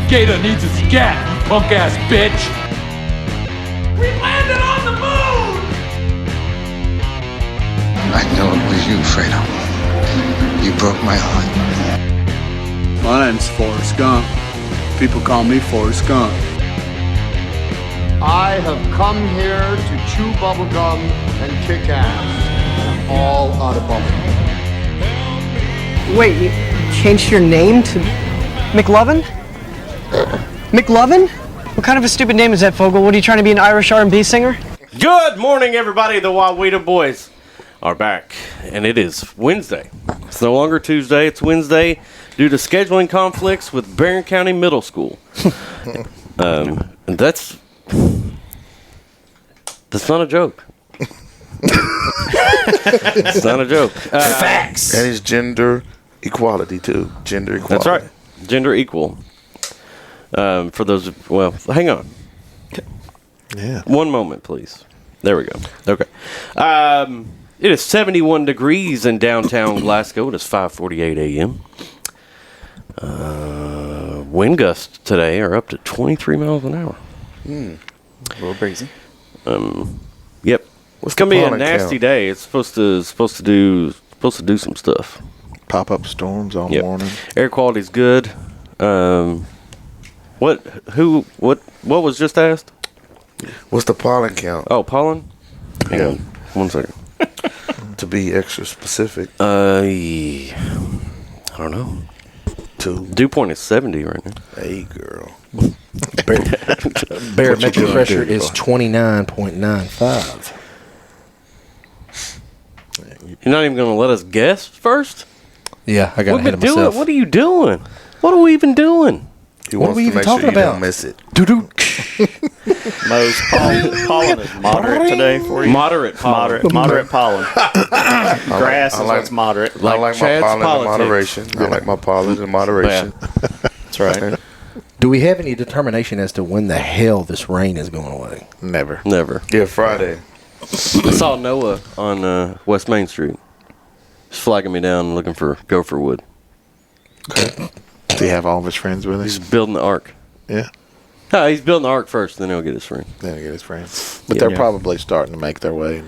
Gator needs a scat, punk ass bitch. We landed on the moon! I know it was you, Fredo. You broke my heart. My name's Forrest Gump. People call me Forrest Gump. I have come here to chew bubblegum and kick ass. All out of bubblegum. Wait, you changed your name to McLovin? McLovin? What kind of a stupid name is that, Fogel? What, are you trying to be an Irish R&B singer? Good morning, everybody. The Wawita Boys are back, and it is Wednesday. It's no longer Tuesday. It's Wednesday due to scheduling conflicts with Barron County Middle School. And that's not a joke. It's not a joke. Facts. And it's gender equality, too. Gender equality. That's right. Gender equal. For those, well, hang on. Yeah. One moment, please. There we go. Okay. It is 71 degrees in downtown Glasgow. It is 5:48 a.m. Wind gusts today are up to 23 miles an hour. A little breezy. Yep. It's gonna be a nasty day. It's supposed to do some stuff. Pop up storms all morning. Air quality's good. What was just asked? What's the pollen count? Oh, pollen? Hang on. 1 second. To be extra specific. I don't know. 2. Dew point is 70 right now. Hey, girl. Barometric pressure is 29.95. You're not even going to let us guess first? Yeah, I got We've ahead been of doing. myself. What are you doing? What are we even doing? He What wants are we to even make sure talking you about? don't miss it. Mo's pollen is moderate today for you. Moderate pollen. Moderate pollen. Grass is what's moderate. I like my Chad's pollen in politics. moderation. I like my pollen in moderation. That's right. Do we have any determination as to when the hell this rain is going away? Never. Never. Friday. I saw Noah on West Main Street. He's flagging me down looking for gopher wood. Okay. Does he have all of his friends with He's him? building the ark. Yeah. No, he's building the ark first, then he'll get his friend. Then he'll get his friends. But they're probably starting to make their way.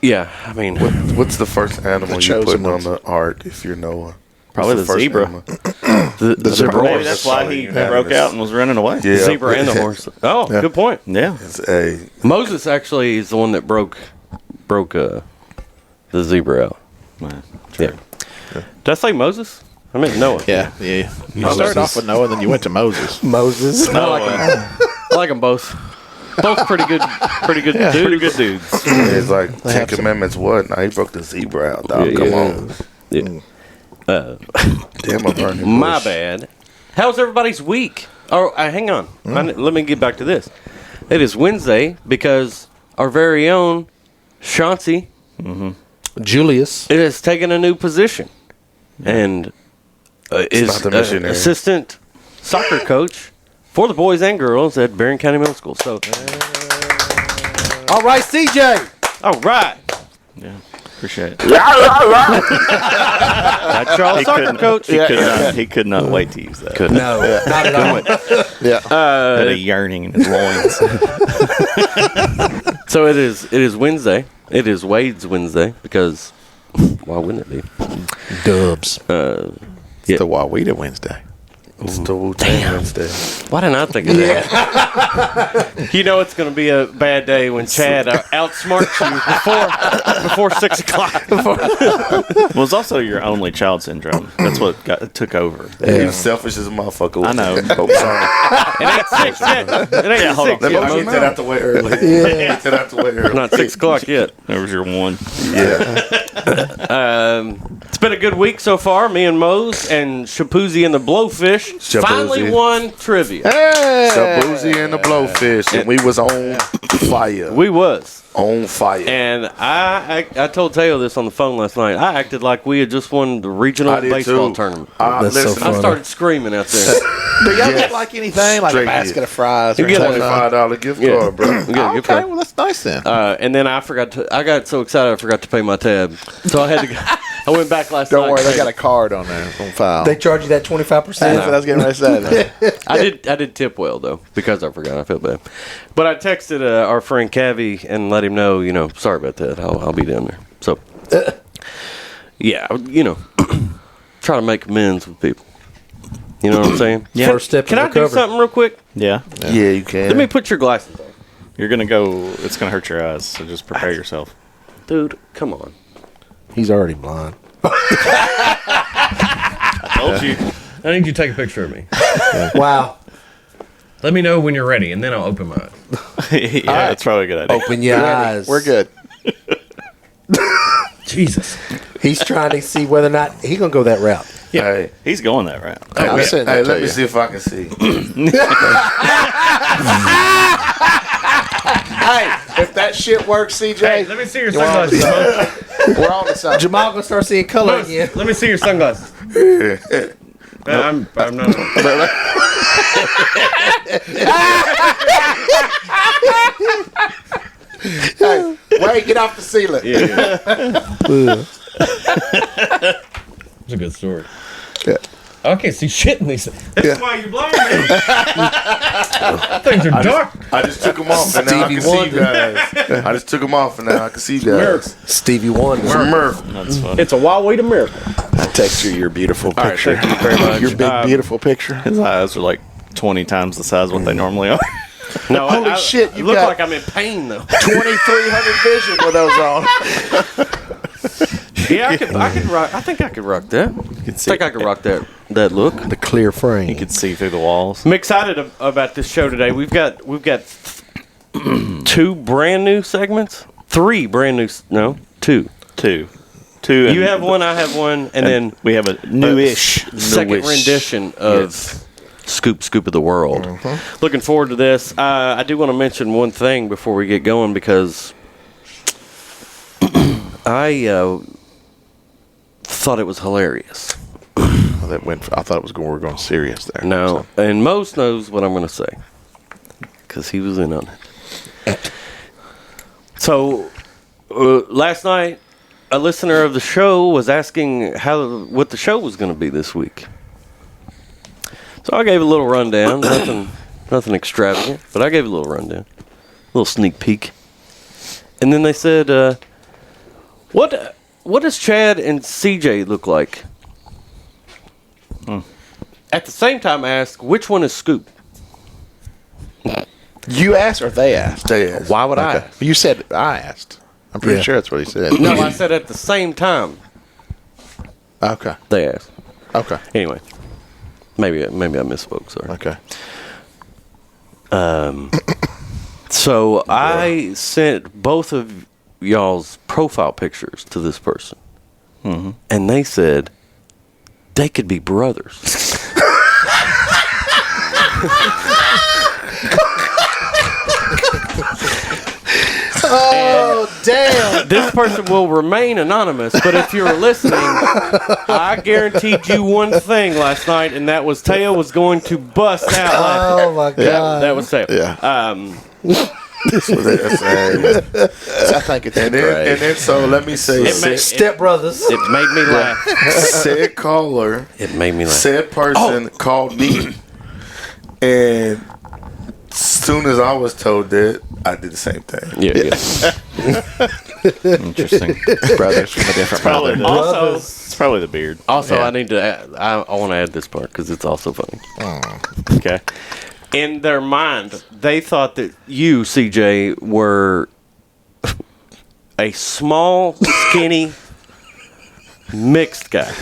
Yeah, I mean, What's the first animal you chosen putting on ones. the ark if you're Noah? Probably What's the first zebra. animal? the zebra Maybe horse. that's why he broke out and was running away. Yeah. Zebra and the horse. Oh, Yeah. good point. Yeah. It's a Moses actually is the one that broke the zebra out. Man, Yeah. Did I say Moses? I meant Noah. Yeah. You started off with Noah, then you went to Moses. Moses. I like them both. Both pretty good dudes. pretty good dudes. it's like 10 Commandments. What? Now he broke the zebra out, dog. Come on. Yeah. Damn, I burned his My bush. bad. How's everybody's week? Oh, hang on. Let me get back to this. It is Wednesday because our very own Chauncey Julius. it has taken a new position and is not the missionary. assistant soccer coach for the boys and girls at Barron County Middle School. So, All right, CJ. all right. Yeah. Appreciate it. That's your soccer coach. He could not wait to use that. No, not at all. Had a yearning in his loins. So it is Wednesday. It is Wade's Wednesday because why wouldn't it be? Dubs. It's the Wawita Wednesday. It's the Wu-Tang Wednesday. Why didn't I think of that? You know it's going to be a bad day when Chad outsmarts you before 6 o'clock. Well, it's also your only child syndrome. That's what took over. He was selfish as a motherfucker. I know. Oh, sorry. It ain't 6 yet. It ain't hold on. 6 Let me yet. get that out the way early. Get that out the way early. Not 6 o'clock yet. There was your one. Yeah. It's been a good week so far. Me and Mose and Shapoozey and the Blowfish finally won trivia. Shapoozey and the Blowfish, and we was on fire. We was. On fire. And I told Teo this on the phone last night. I acted like we had just won the regional I did baseball too. tournament. That's so listen, I funny. started screaming out there. Do y'all Yes. get like anything, like Straight a basket hit. of fries? You Or get something? $25 gift Yeah. card, bro. We got a gift Okay, card. well that's nice then. And then I got so excited I forgot to pay my tab. So I had to go, I went back last Don't night. worry, they got a card on there on file. They charge you that 25%. That's what I was getting ready to say. I did tip well though because I forgot. I feel bad, but I texted our friend Cavi and let him know. Sorry about that. I'll be down there. So yeah, try to make amends with people. You know what I'm saying? Yeah. First step Can in I do recovery. something real quick? Yeah. Yeah, you can. Let me put your glasses on. You're going to go, it's going to hurt your eyes, so just prepare yourself. Dude, come on. He's already blind. I told you. I need you to take a picture of me. Wow. Let me know when you're ready, and then I'll open my eyes. Yeah, that's probably a good idea. Open your eyes. We're good. Jesus. He's trying to see whether or not he's going to go that route. Yeah, Hey, he's going that route. I'm sitting there hey, to let me you. see if I can see. Hey, if that shit works, CJ, Hey, let me see your you want sunglasses. we're on the side. Jamal going to start seeing color again. Let me see your sunglasses. I'm not. Hey, Wade, get off the ceiling. It's a good story. Yeah. I can't see shit in these. That's Yeah. why you blind me. Things are dark. I just took them off and now I Stevie can see you Wonder. guys. I just took them off and now I can see you guys. Stevie Wonder. It's a miracle. That's funny. It's a wild way to miracle. I text you your beautiful right, picture. thank you very much. Your big, beautiful picture. His eyes are like 20 times the size of what they normally are. No, Holy shit, you you look got- like I'm in pain though. 2300 vision with those on. Yeah, I could rock. I think I could rock that. I think I could rock that look. The clear frame. You could see through the walls. I'm excited about this show today. We've got two brand new segments. Three brand new. No, two. Two. You have one. I have one, and then we have a newish second rendition of Scoop of the World. Looking forward to this. I do want to mention one thing before we get going because I thought it was hilarious. I thought we were going serious there. No, and Mose knows what I'm going to say because he was in on it. So last night, a listener of the show was asking what the show was going to be this week. So I gave a little rundown, nothing extravagant, but I gave a little rundown, a little sneak peek. And then they said, "What does Chad and CJ look like?" At the same time, I asked, "Which one is Scoop?" You asked or they asked? They asked. Why would I ask? You said I asked. I'm pretty sure that's what he said. No, I said at the same time Okay. they asked. Okay. Anyway, maybe I misspoke. Sorry. Okay. So I sent both of y'all's profile pictures to this person, and they said they could be brothers. Oh, damn. This person will remain anonymous, but if you're listening, I guaranteed you one thing last night, and that was Teo was going to bust out laughing. Oh, my God. That was Teo. Yeah. That's what they're saying. I think it's And great. then so let me say, Step Brothers. It made me laugh. said caller, It made me laugh. said person called me, and as soon as I was told that, I did the same thing. Yeah. Interesting. Brothers from a different Probably. mother. Also, It's probably the beard. I need to add, I want to add this part because it's also funny. Okay. In their mind, they thought that you, CJ, were a small, skinny, mixed guy.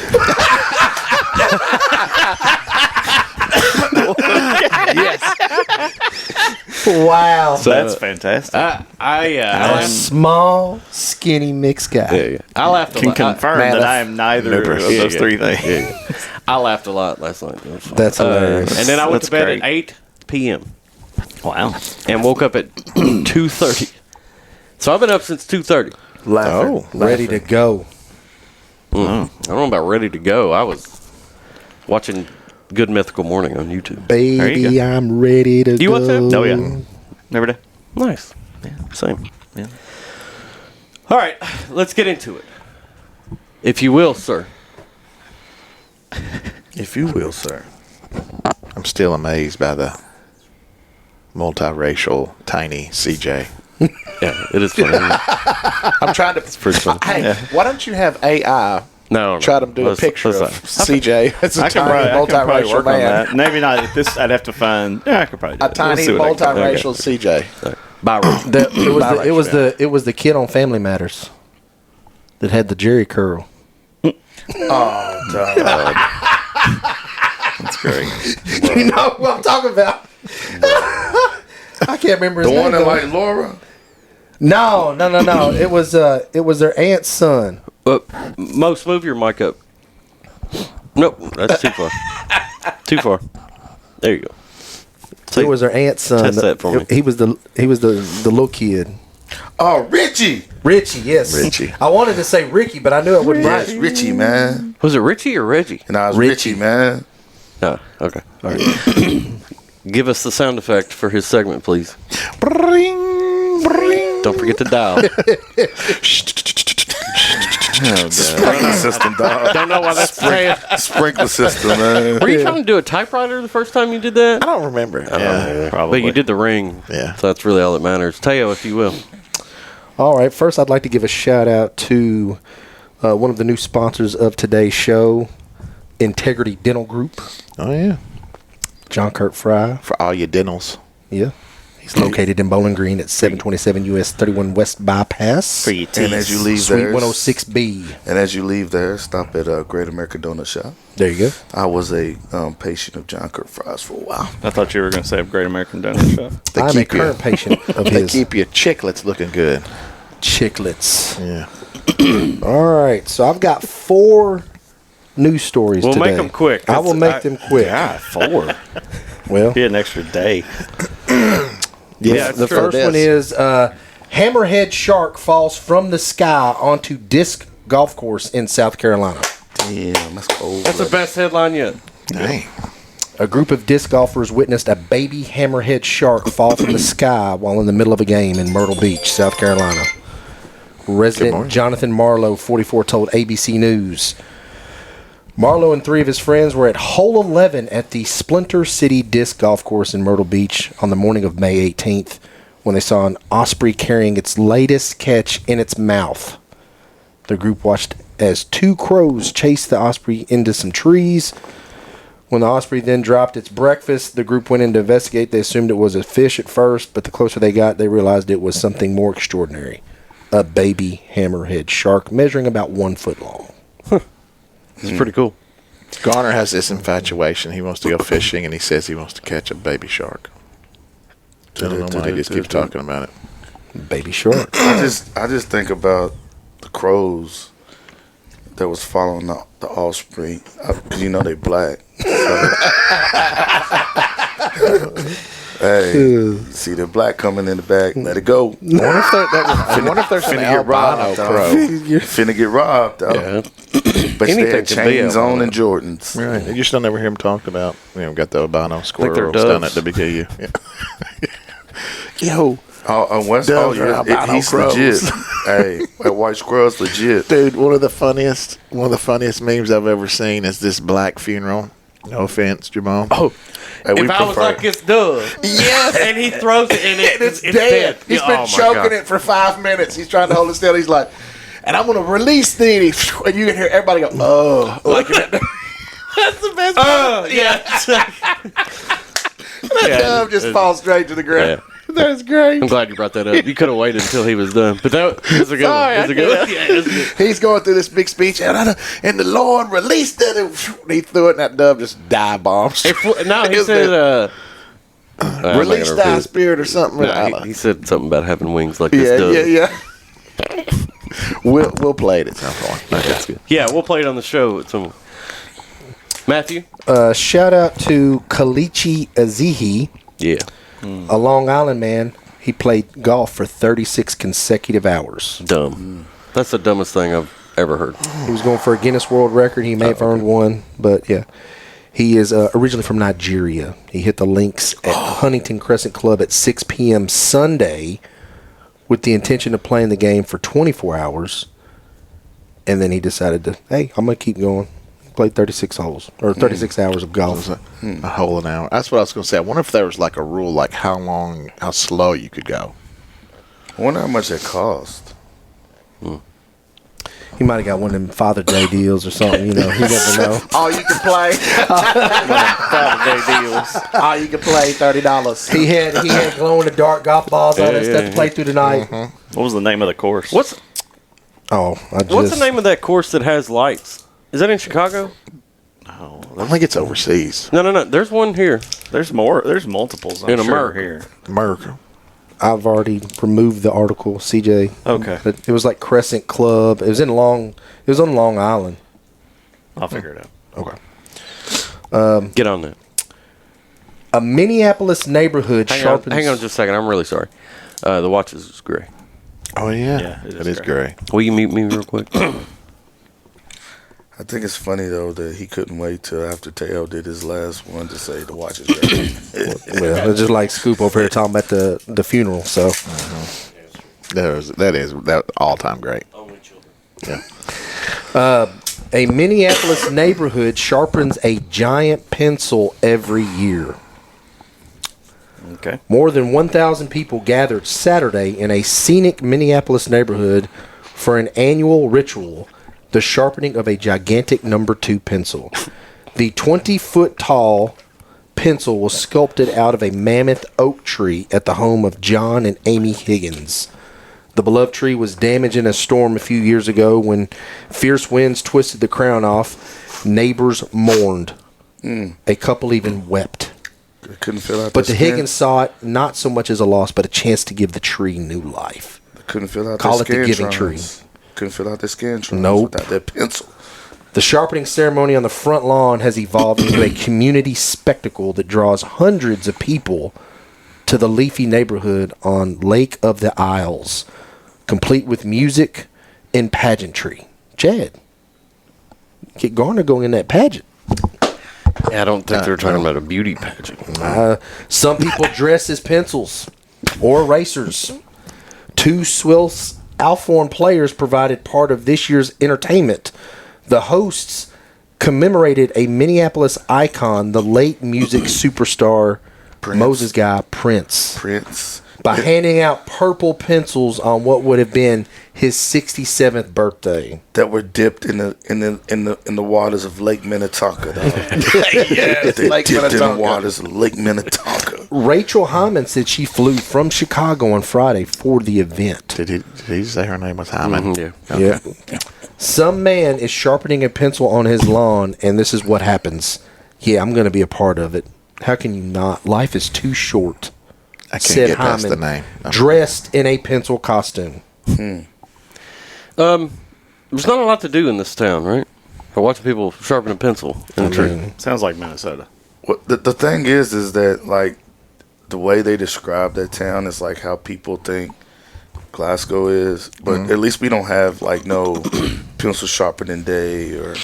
Wow. So that's fantastic. I Small, skinny, mixed guy. I laughed a Can lot. confirm man, that that's I am neither of those three things. I laughed a lot last night. It was fun. That's hilarious. And then I went That's to bed great. at 8 p.m. Wow. and woke up at 2:30. So I've been up since 2:30. Laughing. Ready to go. I don't know about ready to go. I was watching Good Mythical Morning on YouTube. Baby, I'm ready to go. You watch that? No, yeah. Never did. Nice. Yeah. Same. Yeah. All right, let's get into it. If you will, sir. If you will, sir. I'm still amazed by the multiracial tiny CJ. Yeah, it is funny. I'm trying to. It's pretty funny. Hey, why don't you have AI No, try to do a picture of CJ? It's a tiny multiracial work man. on that. Maybe not. This I'd have to find. Yeah, I could probably do A it. tiny see what I can do. multiracial CJ. It was the kid on Family Matters that had the Jerry curl. Oh, God. That's great. You know what I'm talking about? I can't remember his The name. one that though. like Laura? No. It was their aunt's son. Most, move your mic up. Nope, that's too far. Too far. There you go. It was their aunt's son. Test that for me. He was the little kid. Oh, Richie. Richie, yes. Richie. I wanted to say Ricky, but I knew it wouldn't Yes, right. Richie, man. Was it Richie or Reggie? And I was Richie. Richie, man. No. Okay. All right. Give us the sound effect for his segment, please. Bring, bring. Don't forget to dial. Sprinkler system, dog. Don't know why that's playing. Sprinkler system, man. Were you trying to do a typewriter the first time you did that? I don't remember. Yeah, Probably. But you did the ring. Yeah. So that's really all that matters. Teo, if you will. All right. First, I'd like to give a shout out to one of the new sponsors of today's show, Integrity Dental Group. Oh yeah, John Kurt Fry. for all your dentals. Yeah. He's located in Bowling Green at 727 US 31 West Bypass. For your teeth. And as you leave Suite there, 106B. and as you leave there, stop at Great American Donut Shop. There you go. I was a patient of John Kurt Fry's for a while. I thought you were going to say Great American Donut Shop. They I'm a keep current patient of They his keep your chiclets looking good. chiclets. Yeah. All right. So I've got 4 news stories We'll today. make them quick. I will make them quick. God, 4. Well, Be an extra day. Yeah, the it's true. first one is hammerhead shark falls from the sky onto disc golf course in South Carolina. Damn, that's cold. That's the best headline yet. Dang. A group of disc golfers witnessed a baby hammerhead shark fall from the sky while in the middle of a game in Myrtle Beach, South Carolina. Resident morning. Jonathan Marlowe, 44, told ABC News. Marlowe and 3 of his friends were at hole 11 at the Splinter City Disc Golf Course in Myrtle Beach on the morning of May 18th when they saw an osprey carrying its latest catch in its mouth. The group watched as 2 crows chased the osprey into some trees. When the osprey then dropped its breakfast, the group went in to investigate. They assumed it was a fish at first, but the closer they got, they realized it was something more extraordinary. A baby hammerhead shark measuring about 1 foot long. It's pretty cool. Garner has this infatuation. He wants to go fishing, and he says he wants to catch a baby shark. I don't know why he just keeps talking about it. Baby shark. I just think about the crows that was following the offspring. 'Cause you know they black. Hey, you see the black coming in the back. Let it go. I wonder if there's an albino crow. Finna get robbed, though. Yeah. But they Anything had can be chains albino. on and Jordans. Right. You still never hear him talk about, got the albino they're squirrels down at doves. WKU. Yeah. Yo, West, Doves are yeah, albino he's crows. legit. Hey, that white squirrel's legit. dude, one of the funniest memes I've ever seen is this black funeral. No offense, Jamal. Oh, Hey, we if I was prefer- like it's dove, yes. and he throws it and It's dead. He's Yeah, been oh my choking God. it for 5 minutes. He's trying to hold it still. He's like, and I'm gonna release these, and you can hear everybody go, oh, like that. That's the best part. Yeah. That dove just falls straight to the ground. That's great. I'm glad you brought that up. You could have waited until he was done, but that was a good Sorry, one. It was a good one. Yeah, it was good. He's going through this big speech, and the Lord released it, and he threw it, and that dove just dive bombs. No, he It was said, Release thy spirit or something. he said something about having wings like yeah, this dove. yeah. We'll play it at some point. That's good. Yeah, we'll play it on the show at some. Matthew? Shout out to Kalichi Azihi, Yeah. a Long Island man. He played golf for 36 consecutive hours. Dumb. That's the dumbest thing I've ever heard. He was going for a Guinness World Record. He may have earned one, but yeah. He is originally from Nigeria. He hit the links at Huntington Crescent Club at 6 p.m. Sunday with the intention of playing the game for 24 hours. and then he decided to, hey, I'm gonna keep going. Played 36 holes or 36 hours of golf. A hole an hour. That's what I was going to say. I wonder if there was like a rule, like how slow you could go. I wonder how much it cost. He might have got one of them Father Day deals or something. You never know. All you can play. All you can play, $30. He had glow in the dark golf balls, all that stuff to play through the night. What was the name of the course? What's the name of that course that has lights? Is that in Chicago? No, I think it's overseas. No. There's one here. There's more. There's multiples. I'm In sure America. here. America. I've already removed the article, CJ. Okay. But it was like Crescent Club. It was on Long Island. I'll figure it out. Okay. Get on that. A Minneapolis neighborhood sharpens. Hang on just a second. I'm really sorry. The watch is gray. Oh yeah, Yeah, it is gray. Will you mute me real quick? I think it's funny though that he couldn't wait till after Teo did his last one to say the watch is ready. Well, it's just like Scoop over here talking about the funeral. So That is all time great. Only children. Yeah. a Minneapolis neighborhood sharpens a giant pencil every year. Okay. More than 1,000 people gathered Saturday in a scenic Minneapolis neighborhood for an annual ritual, the sharpening of a gigantic number 2 pencil. The 20-foot tall pencil was sculpted out of a mammoth oak tree at the home of John and Amy Higgins. The beloved tree was damaged in a storm a few years ago when fierce winds twisted the crown off. Neighbors mourned. A couple even wept. They couldn't fill out But the skin. Higgins saw it not so much as a loss, but a chance to give the tree new life. They couldn't fill out Call their it the giving scantrons. tree. Couldn't fill out their scantrons Nope. without their pencil. The sharpening ceremony on the front lawn has evolved into a community spectacle that draws hundreds of people to the leafy neighborhood on Lake of the Isles, complete with music and pageantry. Chad, get Garner going in that pageant. Yeah, I don't think they're talking about a beauty pageant. Some people dress as pencils or erasers. 2 Swills Alforn players provided part of this year's entertainment. The hosts commemorated a Minneapolis icon, the late music superstar Moses guy Prince, by handing out purple pencils on what would have been his 67th birthday. That were dipped in the waters of Lake Minnetonka. Yes, they Lake dipped in Minnetonka. the waters of Lake Minnetonka. Rachel Hyman said she flew from Chicago on Friday for the event. Did he say her name was Hyman? Yeah. Yeah. Some man is sharpening a pencil on his lawn, and this is what happens. Yeah, I'm going to be a part of it. How can you not? Life is too short. I can't said get past Hyman, the name. dressed in a pencil costume. There's not a lot to do in this town, right? For watching people sharpen a pencil in a tree. Sounds like Minnesota. What the thing is that like the way they describe that town is like how people think Glasgow is, but at least we don't have like no pencil sharpening day or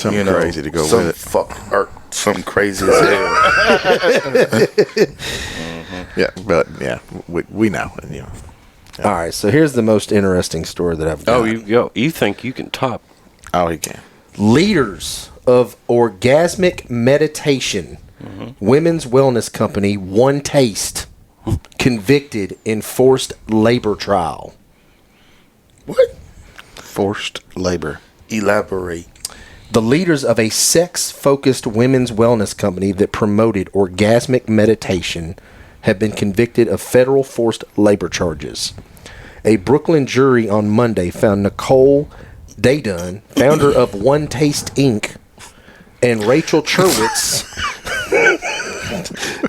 Something crazy to go some with it. fuck or something crazy as hell. Yeah, but yeah, we know. You know. All right, so here's the most interesting story that I've got. Oh, you think you can top? Oh, he can. Leaders of orgasmic meditation, women's wellness company One Taste, convicted in forced labor trial. What? Forced labor. Elaborate. The leaders of a sex-focused women's wellness company that promoted orgasmic meditation have been convicted of federal forced labor charges. A Brooklyn jury on Monday found Nicole Daydun, founder of One Taste Inc., and Rachel Cherwitz,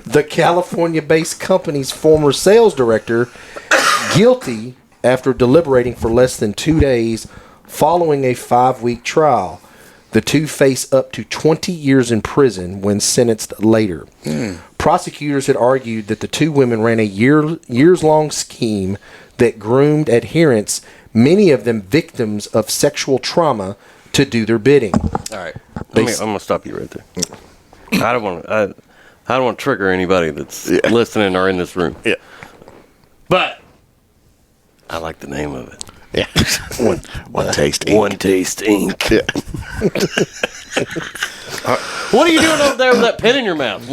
the California-based company's former sales director, guilty after deliberating for less than 2 days following a 5-week trial. The two face up to 20 years in prison when sentenced later. Prosecutors had argued that the two women ran a years-long scheme that groomed adherents, many of them victims of sexual trauma, to do their bidding. All right, I'm gonna stop you right there. I don't want to trigger anybody that's listening or in this room. Yeah. But I like the name of it. Yeah. One taste. Ink. One Taste Ink. Yeah. What are you doing over there with that pen in your mouth?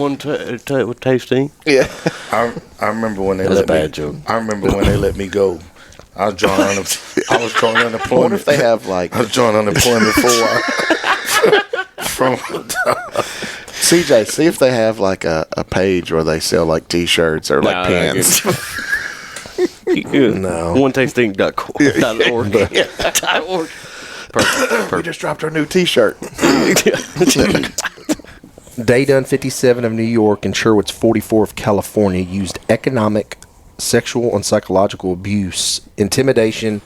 Taste Ink. Yeah. I remember when they That's let a bad me. joke. I remember when they let me go. I was drawing I was drawing I unemployment. wonder if they have like I was drawing unemployment for a while. From CJ. See if they have like a page where they sell like T-shirts or like pens. No. OneTasteInc.org. .org. Perfect. We just dropped our new T-shirt. Daydun 57 of New York and Sherwood's 44 of California used economic, sexual, and psychological abuse, intimidation,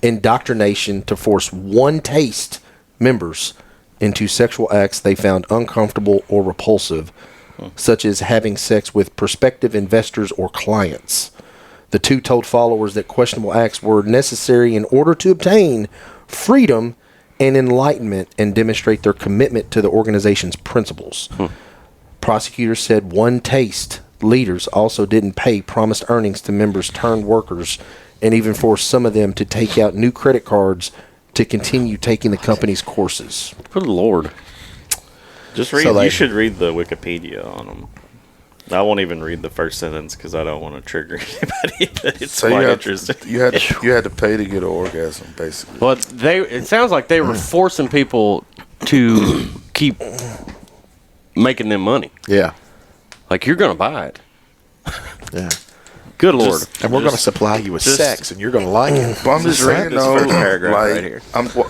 indoctrination to force One Taste members into sexual acts they found uncomfortable or repulsive, such as having sex with prospective investors or clients. The two told followers that questionable acts were necessary in order to obtain freedom and enlightenment and demonstrate their commitment to the organization's principles. Prosecutors said One Taste leaders also didn't pay promised earnings to members turned workers and even forced some of them to take out new credit cards to continue taking the company's courses. Good Lord. Just read. So You should read the Wikipedia on them. I won't even read the first sentence because I don't want to trigger anybody. But it's quite interesting. You had to pay to get an orgasm, basically. Well, it sounds like they were forcing people to keep making them money. Yeah. Like, you're going to buy it. Yeah. Good Lord. And we're going to supply you with sex, and you're going to like it. But I'm just saying, though, first paragraph like, right here.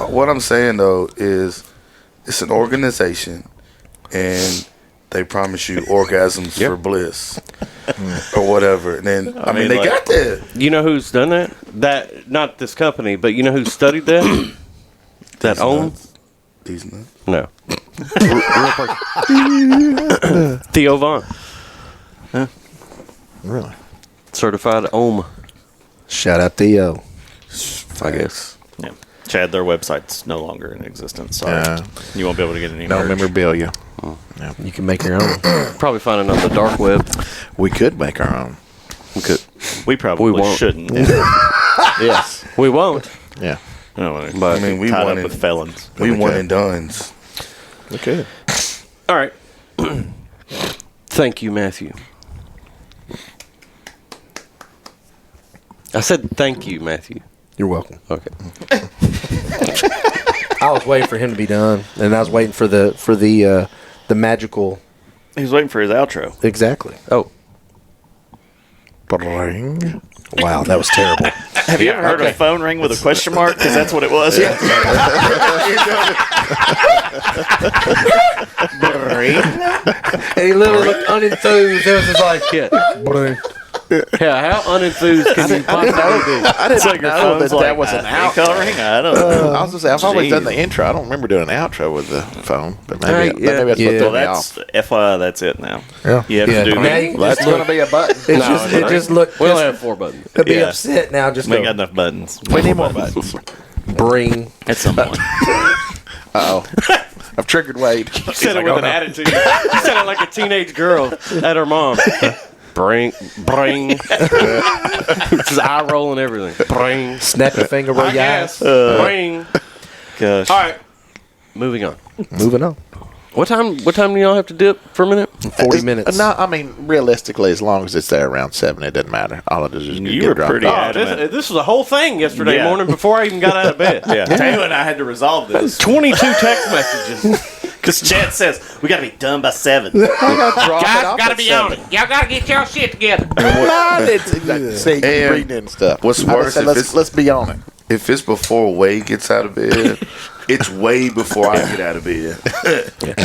What I'm saying, though, is it's an organization, and they promise you orgasms for bliss or whatever. And then, I mean, they like, got that. You know who's done that? Not this company, but you know who studied that? That OM? These nuts. No. Real person. Theo Vaughn. Really? Certified OM, Shout out Theo. I guess. Yeah. Chad, their website's no longer in existence. Sorry. Yeah. You won't be able to get any No merch. memorabilia. You can make your own. Probably find it on the dark web. We could make our own. We could. We probably We won't. shouldn't. Yes. We won't. Yeah. No, But I mean, we tied won up it. with felons. We one could. and dones. We could. all right. Thank you, Matthew. I said thank you, Matthew. You're welcome. Okay. I was waiting for him to be done, and I was waiting for the magical. He was waiting for his outro. Exactly. Oh, Bring. Wow, that was terrible. Have you ever heard a phone ring with a question mark? Because that's what it was. And he literally looked unenthused. It was just like, yeah. How unenthused can you possibly be? I didn't know that was an outro. ring. I don't know. I was going to say, I've always done the Jeez. intro. I don't remember doing an outro with the phone, but maybe, Right, yeah. maybe that's what Yeah. threw Well, me that's off. FYI. That's it now. Yeah. You have Yeah. to do Now that. you That's just going to be a button. it just looked. We only have 4 buttons. To be Yeah. upset now, just We ain't go, got enough buttons. We need more buttons. bring. At some point. Uh-oh. I've triggered Wade. You said it with an attitude. You sounded like a teenage girl at her mom. Bring. Just eye roll and everything. Bring. Snap your finger where I you guess. Bring. Gosh. All right. Moving on. Moving on. What time do y'all have to dip for a minute? 40 minutes. No, I mean, realistically, as long as it's there around 7, it doesn't matter. All it is is You get were dropped pretty off. adamant. This was a whole thing yesterday Yeah. morning before I even got out of bed. Yeah. Taylor and I had to resolve this. 22 text messages. Because Chad says, we got to be done by 7. Drop it off at 7. Y'all gotta get your shit together. No, it's exactly. See, And reading and stuff. what's I just worse said, if let's, it's- let's be on it. If it's before Wade gets out of bed, it's way before I get out of bed.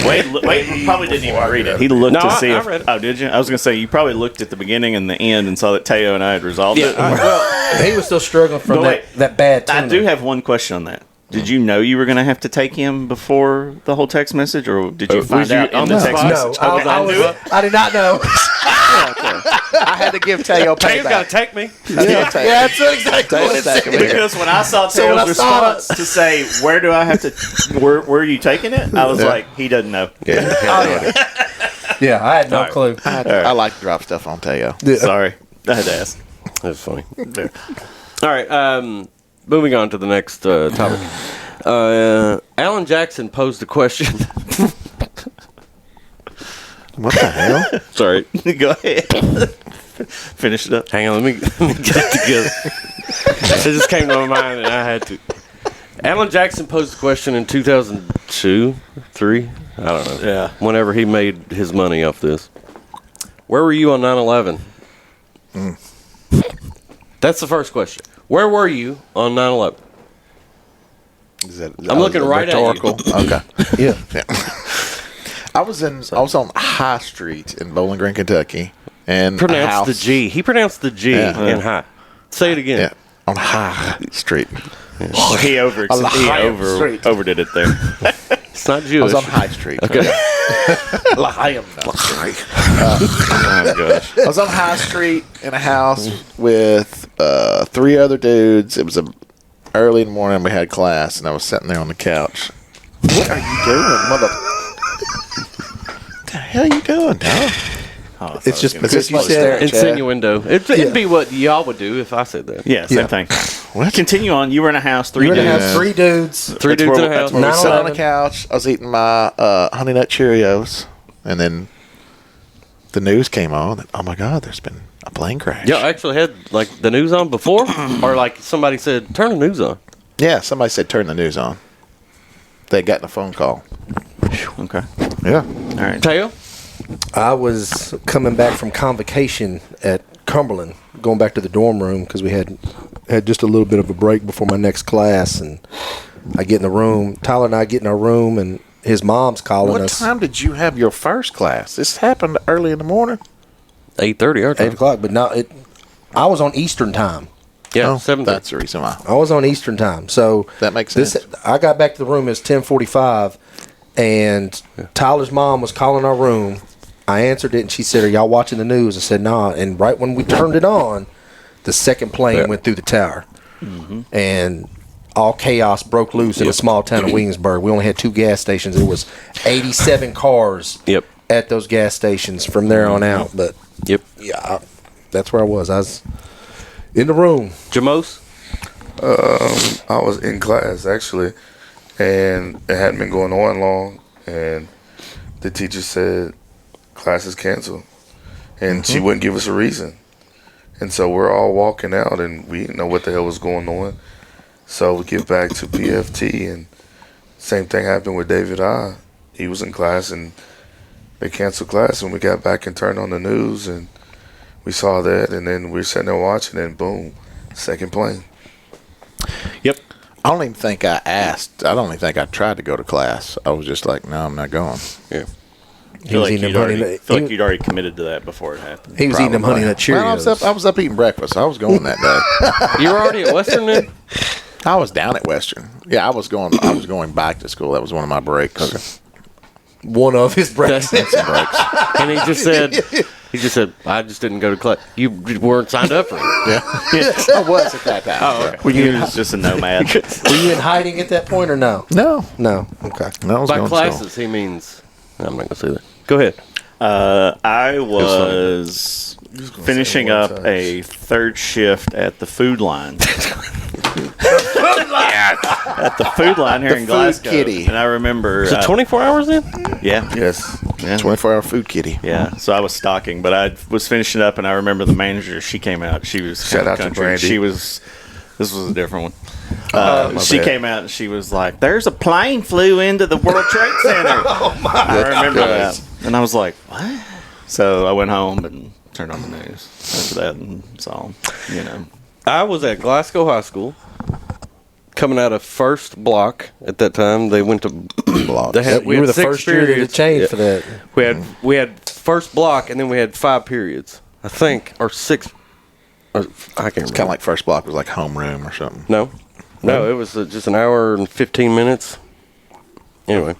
Wade probably didn't even read it. He looked No, to see I if. read it. Oh, did you? I was going to say, you probably looked at the beginning and the end and saw that Teo and I had resolved it. He was still struggling from But wait, that bad I tuna. do have one question on that. Did you know you were going to have to take him before the whole text message, or did you find out in the text No, message? I did not know. I had to give Teo Taylor's gotta payback. take me. Yeah, that's exactly what it said. Because when I saw So when I Teo's saw response to say, "Where do I have to? Where are you taking it?" I was like, "He doesn't know." Yeah, I had no clue. I like to drop stuff on Teo. Sorry, I had to ask. That's funny. All right. moving on to the next topic. Alan Jackson posed a question. What the hell? Sorry. Go ahead. Finish it up. Hang on, let me get it together. It just came to my mind and I had to. Alan Jackson posed a question in 2002, 3, I don't know. Yeah. Whenever he made his money off this. Where were you on 9/11? That's the first question. Where were you on 9/11? I'm looking right at you. Okay. Yeah. I was on High Street in Bowling Green, Kentucky, and Pronounced the G. He pronounced the G in high. Say it again. Yeah, on High Street. Well, he overdid it there. It's not I Jewish. was on High Street. Okay. Oh, gosh. I was on High Street in a house with 3 other dudes. It was early in the morning. We had class, and I was sitting there on the couch. What are you doing, mother? What the hell are you doing, dog? Oh, It's just because you like said Insinuendo. It'd be what y'all would do if I said that. Yeah, same thing. What? Continue on. You were in a house, 3 you were dudes. gonna have 3 dudes. Three dudes in a house. I was sitting on the 9/11. couch. I was eating my Honey Nut Cheerios, and then the news came on. Oh my God, there's been a plane crash. Y'all actually had like the news on before? Or like somebody said, turn the news on. Yeah, somebody said turn the news on. They got a phone call. Okay. Yeah. All right. Teo? I was coming back from convocation at Cumberland, going back to the dorm room because we had just a little bit of a break before my next class, and I get in the room. Tyler and I get in our room, and his mom's calling What us. time did you have your first class? This happened early in the morning. 8:30 our time. 8 o'clock, but now I was on Eastern time. Yeah, Oh, 7:30. that's the reason why. I was on Eastern time, so That makes sense. I got back to the room. It was 10:45, and Tyler's mom was calling our room. I answered it, and she said, "Are y'all watching the news?" I said, "Nah." And right when we turned it on, the second plane went through the tower, and all chaos broke loose in a small town of Williamsburg. We only had 2 gas stations. There was 87 cars Yep. at those gas stations from there on out. But Yep. yeah, that's where I was. I was in the room. Jamos? I was in class actually, and it hadn't been going on long, and the teacher said class is canceled, and she wouldn't give us a reason, and so we're all walking out, and we didn't know what the hell was going on. So we get back to PFT, and same thing happened with David I. He was in class, and they canceled class, and we got back and turned on the news, and we saw that, and then we were sitting there watching, and boom, second plane. Yep. I don't even think I asked. I don't even think I tried to go to class. I was just like, no, I'm not going. Yeah. I feel like eating you'd them honey already, nut- feel like he- you'd already committed to that before it happened. He was eating them Honey Nut Cheerios. Well, I was up eating breakfast. I was going that day. You were already at Western then? I was down at Western. Yeah, I was going back to school. That was one of my breaks. Okay. One of his breaks. Some breaks. And he just said, I just didn't go to class. You weren't signed up for it. Yeah. I was at that time. Oh, okay. He was just a nomad. Were you in hiding at that point or no? No. No. Okay. No, I was By going to classes, he means. I'm not going to say that. Go ahead. I was finishing up a third shift at the food line. At the food line here The in food Glasgow. kitty. And I remember. Is it 24 hours in? Yeah. Yes. Yeah. 24-hour food kitty. Yeah, so I was stocking, but I was finishing up, and I remember the manager. She came out. She was Shout out to country. Brandy. She was. This was a different one. She bad. came out and she was like, "There's a plane flew into the World Trade Center." I remember that, and I was like, "What?" So I went home and turned on the news after that and saw, I was at Glasgow High School, coming out of first block at that time. They went to block. You were the first year that it changed for that. We had first block, and then we had 5 periods, I think, or 6. I can't remember. Kind of like first block was like homeroom or something. No, it was just an hour and 15 minutes. Anyway,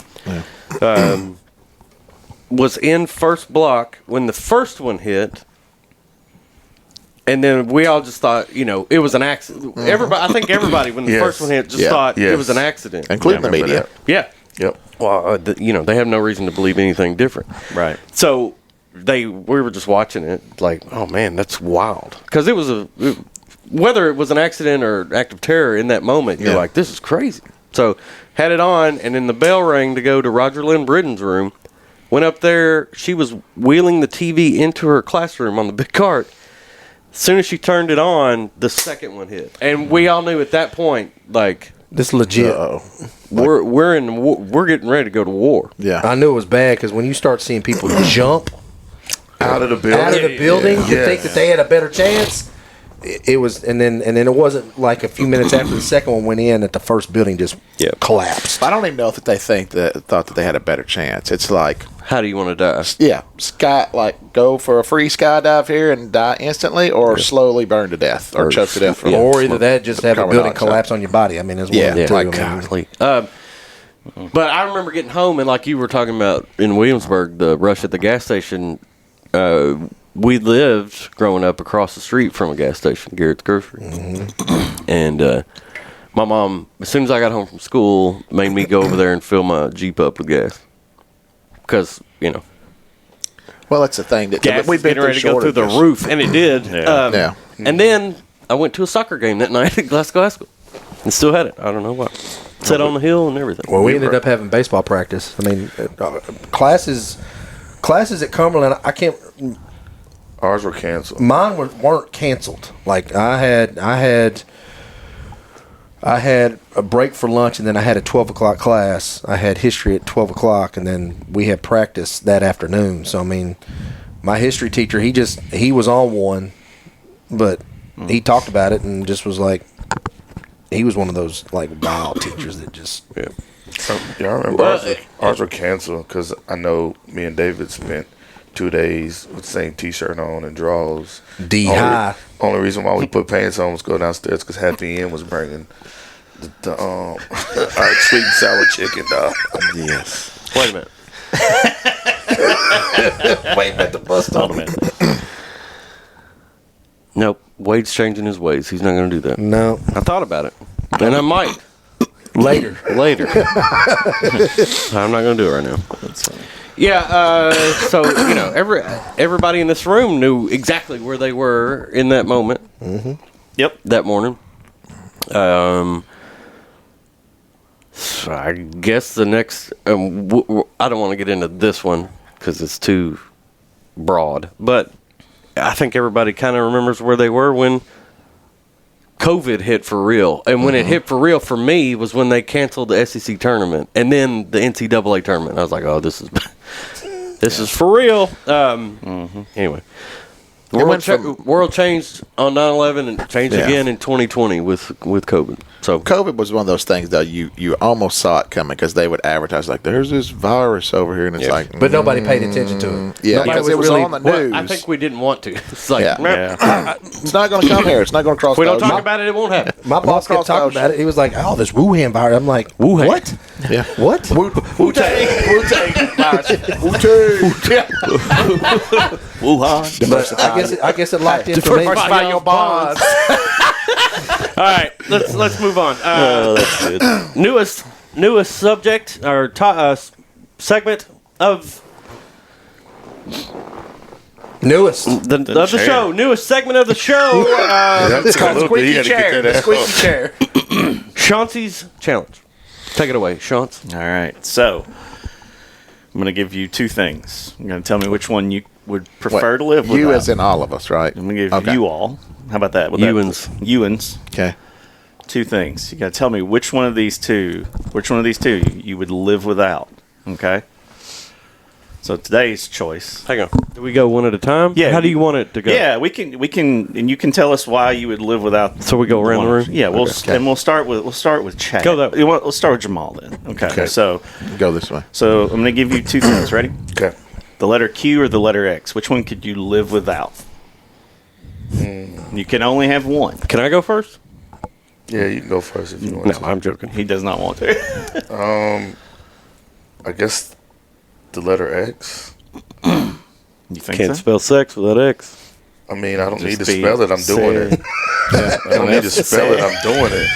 was in first block when the first one hit, and then we all just thought, it was an accident. Everybody, I think everybody, when the Yes. first one hit, just Yeah. thought Yes. it was an accident, Including the remember media. that. Yeah. Yep. Well, they have no reason to believe anything different. right. So we were just watching it, like, oh man, that's wild, because it was whether it was an accident or act of terror in that moment, you're like, this is crazy. So had it on, and then the bell rang to go to Roger Lynn Britton's room. Went up there. She was wheeling the TV into her classroom on the big cart. As soon as she turned it on, the second one hit, and we all knew at that point, like, this is legit. We're getting ready to go to war. Yeah, I knew it was bad because when you start seeing people jump out of the building, to think that they had a better chance. It was, and then it wasn't like a few minutes after the second one went in that the first building just collapsed. I don't even know if they thought that they had a better chance. It's like, how do you want to die? Yeah, go for a free skydive here and die instantly, or slowly burn to death, or choke to death, or either that, just have a building collapse on your body. I mean, it's one of the two. But I remember getting home, and like you were talking about in Williamsburg, the rush at the gas station. We lived growing up across the street from a gas station, Garrett's Grocery. And my mom, as soon as I got home from school, made me go over there and fill my Jeep up with gas. Because, well, that's the thing. Gas we've been ready to go through the roof, and it did. And then I went to a soccer game that night at Glasgow High School. And still had it. I don't know why. Sat on the hill and everything. Well, we ended up having baseball practice. I mean, classes at Cumberland, I can't... Ours were canceled. Mine weren't canceled. Like I had a break for lunch, and then I had a 12 o'clock class. I had history at 12 o'clock, and then we had practice that afternoon. So I mean, my history teacher, he was on one, but he talked about it and just was like, he was one of those like wild teachers that just I remember ours were canceled because I know me and David spent 2 days with the same T-shirt on and drawers. High. Only reason why we put pants on was go downstairs because Happy End was bringing our sweet and sour chicken, dog. Yes. Wait a minute. Waiting at the bus stop. Nope. Wade's changing his ways. He's not going to do that. No. I thought about it, and I might later. I'm not going to do it right now. That's funny. Yeah, so everybody in this room knew exactly where they were in that moment. Mm-hmm. Yep, that morning. So I guess the next. I don't want to get into this one because it's too broad, but I think everybody kind of remembers where they were when COVID hit for real. And when it hit for real for me was when they canceled the SEC tournament and then the NCAA tournament. I was like, oh, this is for real. Anyway, the world changed on 9/11 and changed again in 2020 with COVID. So COVID was one of those things that you almost saw it coming because they would advertise like there's this virus over here, and it's like, but nobody paid attention to it. Yeah, because it was on the news. I think we didn't want to. It's like, it's not going to come here. It's not going to cross. If we don't talk about it, it won't happen. My boss kept talking about it. He was like, "Oh, this Wuhan virus." I'm like, "Wuhan? What? Yeah, what? Wu-Tang virus. Wuhan. I guess it locked in for me. Diversify your bonds. All right, let's move on. That's good. Newest subject or segment of the show. Newest segment of the show. It's called Squeaky Chair. The Squeaky Chair. Chauncey's Challenge. Take it away, Chauncey. All right, so I'm going to give you two things. You're going to tell me which one you would prefer to live with. You as in all of us, right? I'm going to give you all. How about that? Ewans. Okay. Two things. You got to tell me which one of these two you would live without. Okay. So today's choice. Hang on. Do we go one at a time? Yeah. How do you want it to go? Yeah, we can, and you can tell us why you would live without. So we go around the room. Yeah, and we'll start with Chad. Go that way. Let's start with Jamal then. Okay. So go this way. So I'm going to give you two things. Ready? Okay. The letter Q or the letter X. Which one could you live without? You can only have one. Can I go first? Yeah, you can go first if you want to. No, I'm joking. He does not want to. I guess the letter X. You think Can't so? spell sex without X. I mean, I don't need to be spell it. I'm doing it. I don't need to spell it. I'm doing it.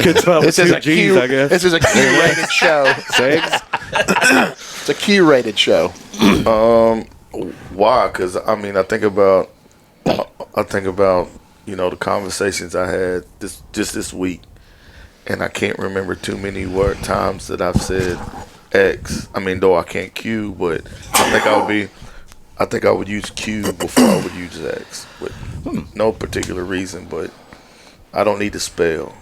Could spell with two G's, I guess. This is a Q-rated show. Sex. It's a Q-rated show. Why? Because I mean, I think about the conversations I had this week, and I can't remember too many times that I've said X. I mean, though I can't Q, but I think I would use Q before I would use X, with no particular reason, but I don't need to spell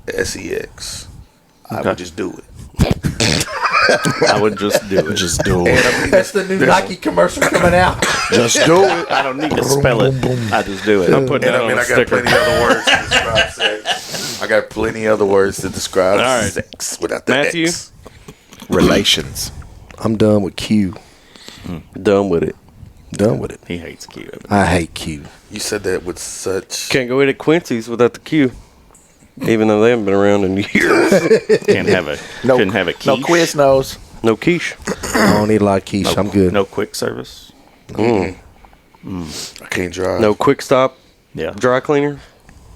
SEX. I would just do it. I would just do it. Just do it. That's the new Nike commercial coming out. Just do it. I don't need to spell it. I just do it. I'm putting And that I mean, on a I got sticker. plenty other words to describe sex. I got plenty other words to describe All right. sex without the Matthew? X. Relations. I'm done with Q. Done with it. Done with it. He hates Q. I hate Q. You said that with such. Can't go eat at Quincy's without the Q. Even though they haven't been around in years. Couldn't have a quiche. No quiz knows. No quiche. I don't need a lot of quiche. I'm good. No quick service. I can't drive. No quick stop Yeah. dry cleaner.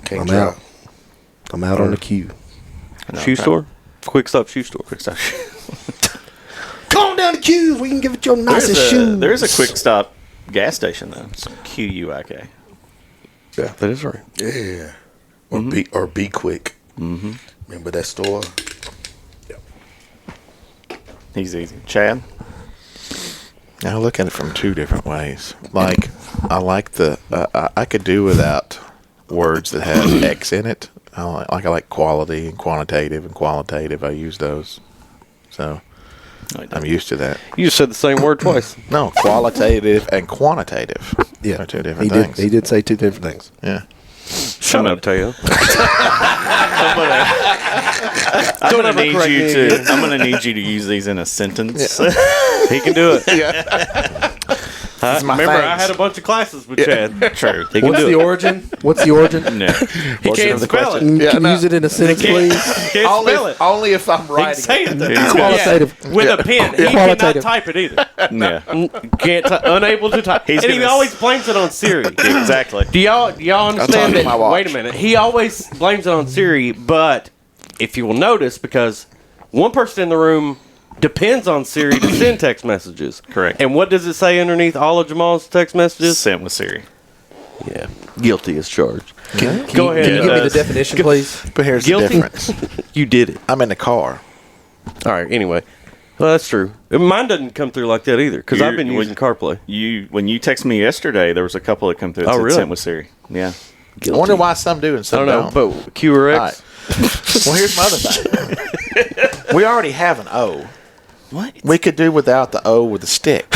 Can't I'm drive. out. I'm out on the Q. No, Shoe store. Quick stop shoe store. Quick stop. Calm down the Q's. We can give it your nicest shoes. There is a quick stop gas station though. It's QUIK. Yeah, that is right. Yeah. Or be quick. Mm-hmm. Remember that store? He's easy. Chad. I look at it from two different ways. Like, I like I could do without words that have X in it. I like quality and quantitative and qualitative. I use those. So, I'm used to that. You just said the same word twice. No, qualitative and quantitative. Yeah, are two different things. He did say two different things. Yeah. Shut up, Teo. I'm gonna need you to use these in a sentence. He can do it. my Remember, I things. had a bunch of classes with Chad. True. He can What's do the it. origin? What's the origin? No. He can't spell it. Can Yeah, you no. use it in a sentence, please? Can't spell it. Only if I'm He can writing. say it. Qualitative. Yeah, with a pen. He cannot Qualitative. type it either. Yeah. Can't unable to type. He's And he gonna always blames it on Siri. Exactly. Do y'all understand talk to my that? watch. Wait a minute. He always blames it on Siri, but if you will notice, because one person in the room depends on Siri to send text messages. Correct. And what does it say underneath all of Jamal's text messages? Sent with Siri. Yeah. Guilty as charged. Go ahead. Can you give me the definition, please? But here's Guilty? the difference. You did it. I'm in the car. All right. Anyway. Well, that's true. Mine doesn't come through like that either, because I've been using CarPlay. When you text me yesterday, there was a couple that come through. That Oh, said really? Sent with Siri. Yeah. I wonder why some do and I some don't know, but Q or X? All right. Well, here's my other thing. We already have an O. What? We could do without the O with the stick.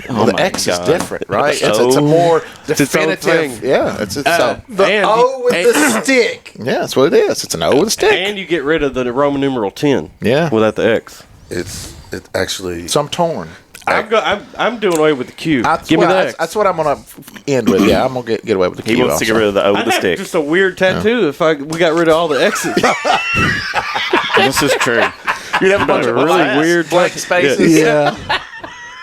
Well, the my X God. is different, right? The It's a O. more its own definitive. thing. Yeah, it's so. The O with the stick. Yeah, that's what it is. It's an O with a stick. And you get rid of the Roman numeral 10. Yeah. Without the X. It's actually. So I'm torn. I'm doing away with the Q. Give me the X. That's what I'm gonna end with. Yeah, I'm gonna get away with the Q. He wants to get rid of the O with I'd the have stick. just a weird tattoo if we got rid of all the X's. This is true. You'd have a bunch a of really weird blank spaces. Yeah.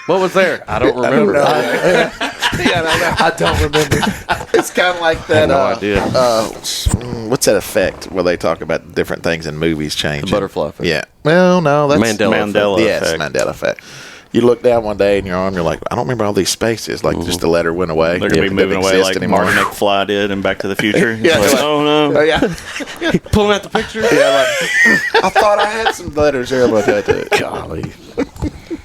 What was there? I don't remember. I don't remember. It's kind of like that. no idea. What's that effect where they talk about different things in movies changing? The butterfly effect. Yeah. Well, no, that's Mandela Yes, effect. Mandela effect. You look down one day in your arm, you're like, I don't remember all these spaces. Like just the letter went away. They're going to be It moving doesn't away exist like anymore. Marty McFly did in Back to the Future. Yeah, It's like, like- oh no. Oh yeah. Pulling out the picture? Yeah. Like, I thought I had some letters there, but I did. Golly.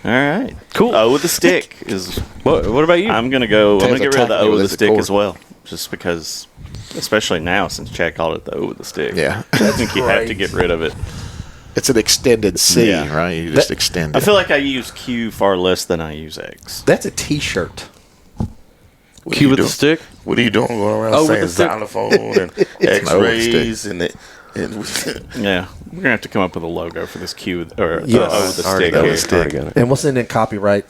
All right. Cool. O with the stick is. What about you? I'm going to go. I'm going to get rid of the O with the stick cord. as well. Just because, especially now since Chad called it the O with the stick. Yeah. I think you have to get rid of it. It's an extended C, Yeah. right? You just extend it. I feel like I use Q far less than I use X. That's a T-shirt. Q with the stick? What are you doing going around Oh, with saying the stick. xylophone and X-rays and it? Yeah, we're gonna have to come up with a logo for this Q or Yes. O with the Already stick. got here. it. Already got it. And what's in it? Copyright.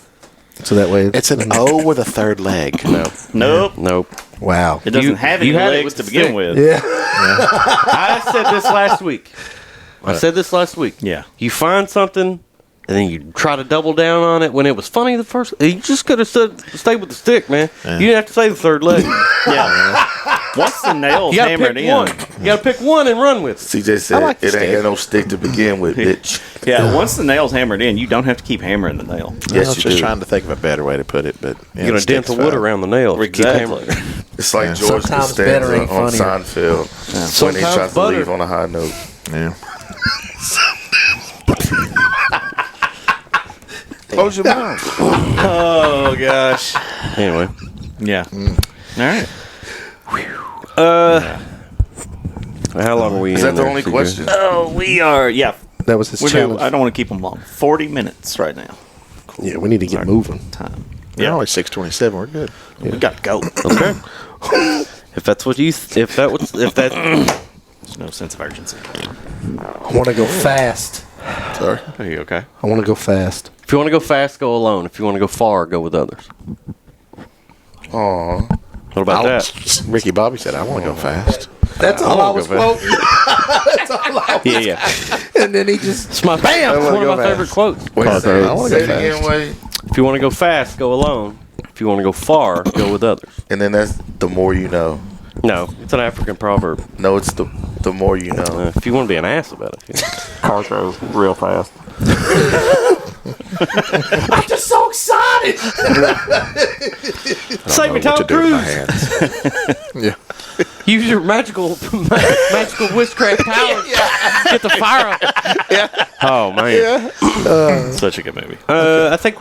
So that way. It's an O with a third leg. No. Nope, Nope. Wow. it doesn't You- have any you had it legs with to the begin stick. with. Yeah. I said this last week. You find something and then you try to double down on it when it was funny the first. You just could have stayed with the stick, man. You didn't have to say the third leg. Yeah. Once the nails You gotta hammered pick in. one. You gotta pick one and run with it. CJ said like the it ain't stick. got no stick to begin with, bitch. Yeah, once the nail's hammered in, you don't have to keep hammering the nail. I Yes, was you just do. trying to think of a better way to put it, but You're gonna dent the wood around the nail. if you keep Exactly. hammering. It's like George Sometimes better Costanza ain't on funnier. Seinfeld when he Sometimes tries to butter. leave on a high note. Yeah. Close your mouth. Oh gosh. Anyway, Yeah. All right. how long are we? Is in that the there, only CJ? question? Oh, we are. Yeah. That was his We do. challenge. I don't want to keep them long. 40 minutes right now. Yeah, we need to get moving. Time. Yeah, Yeah. only 6:27. We're good. We got to go. Okay. If that's what you, if that, There's no sense of urgency. I want to go fast. Sorry. Are you okay? I want to go fast. if you want to go fast, go alone. If you want to go far, go with others. Aw. What about that? Ricky Bobby said, "I want to go fast." That's all I was go fast. quoting. That's all I was. Yeah. And then he just It's my bam. It's wanna one of go my fast. favorite quotes. Wait, I say wanna it go again, fast. Wade. If you want to go fast, go alone. If you want to go far, go with others. And then that's the more you know. No, it's an African proverb. No, it's the more you know. If you want to be an ass about it, cars go real fast. I'm just so excited. Save me What to Tom do with my Cruise. hands. Yeah. Use your magical witchcraft powers. Get the fire up. Oh man. Such a good movie. I think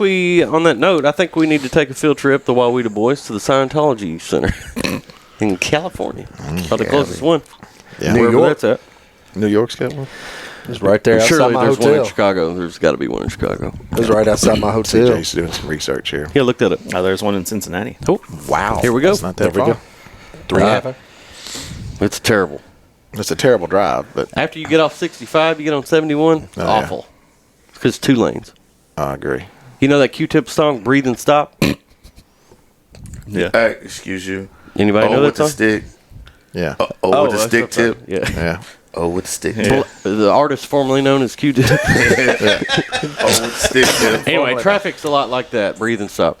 on that note, I think we need to take a field trip, the Wawita Boys, to the Scientology Center in California. Probably the closest one. Yeah. Wherever York. that's at. New York's got one. It's right there outside Surely my there's one in hotel. Chicago. There's got to be one in Chicago. It's right outside my hotel. CJ's doing some research here. Yeah, looked at it. Oh, there's one in Cincinnati. Oh, Wow. Here we go. It's not that There we far. go. 3 hours. it's terrible. It's a terrible drive, but After you get off 65, you get on 71. Oh, yeah. Awful. Because it's 2 lanes. I agree. You know that Q-Tip song, "Breathe and Stop"? Yeah. Hey, excuse you. Anybody know with that the song? stick. Yeah. With the that's stick up there. tip. Yeah. Yeah. Oh, with the stick Yeah. tip. The artist formerly known as Q-Tip. Oh, with the stick tip. Anyway, traffic's a lot like that. Breathe and stop.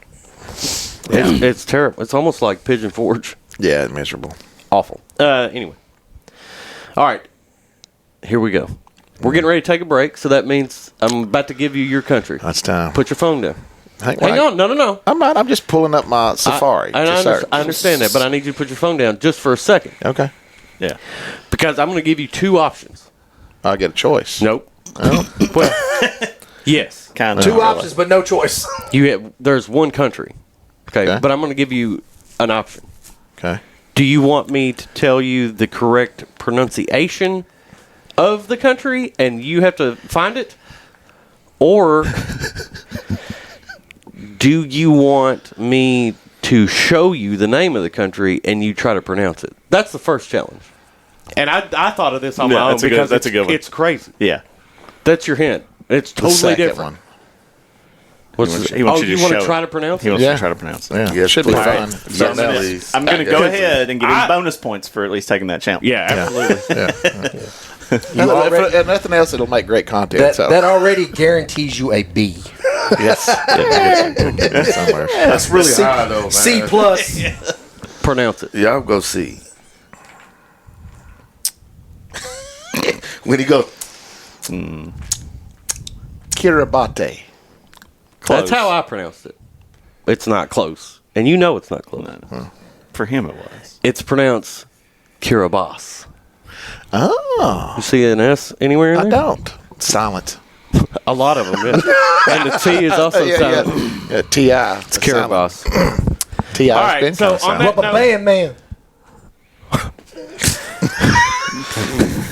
It's terrible. It's almost like Pigeon Forge. Yeah, miserable. Awful. Anyway. All right. Here we go. We're getting ready to take a break, so that means I'm about to give you your country. That's time. Put your phone down. Hang on. No. I'm not. I'm just pulling up my Safari. I understand that, but I need you to put your phone down just for a second. Okay. Yeah. Because I'm going to give you 2 options. I'll get a choice. Nope. Oh. Well, yes. Kind of. 2 options, but no choice. There's one country. Okay. But I'm going to give you an option. Okay. Do you want me to tell you the correct pronunciation of the country and you have to find it? Or do you want me to show you the name of the country and you try to pronounce it? That's the first challenge. And I thought of this on my own that's a good- because that's a good one. it's crazy. Yeah. That's your hint. It's The totally second different. one. He wants you to you want show to it. try to pronounce He it? wants Yeah. to try to pronounce it. Yeah. Yes, Should be please. fun. Yes, Something please. I'm going to go ahead and give him bonus points for at least taking that challenge. Yeah, absolutely. If nothing else, it'll make great content. That, so. that already guarantees you a B. yes. Somewhere. That's really high, though, man. C plus. Pronounce it. Yeah, I'll go C. When he goes, Kiribati. That's how I pronounced it. It's not close. And you know it's not close. No. For him, it was. It's pronounced Kiribati. Oh. You see an S anywhere in I there? don't. Silent. A lot of them, yeah. And the T is also silent. Yeah, T.I. It's Kiribati. T.I. All right, been so kinda on silent. that Rubber band man.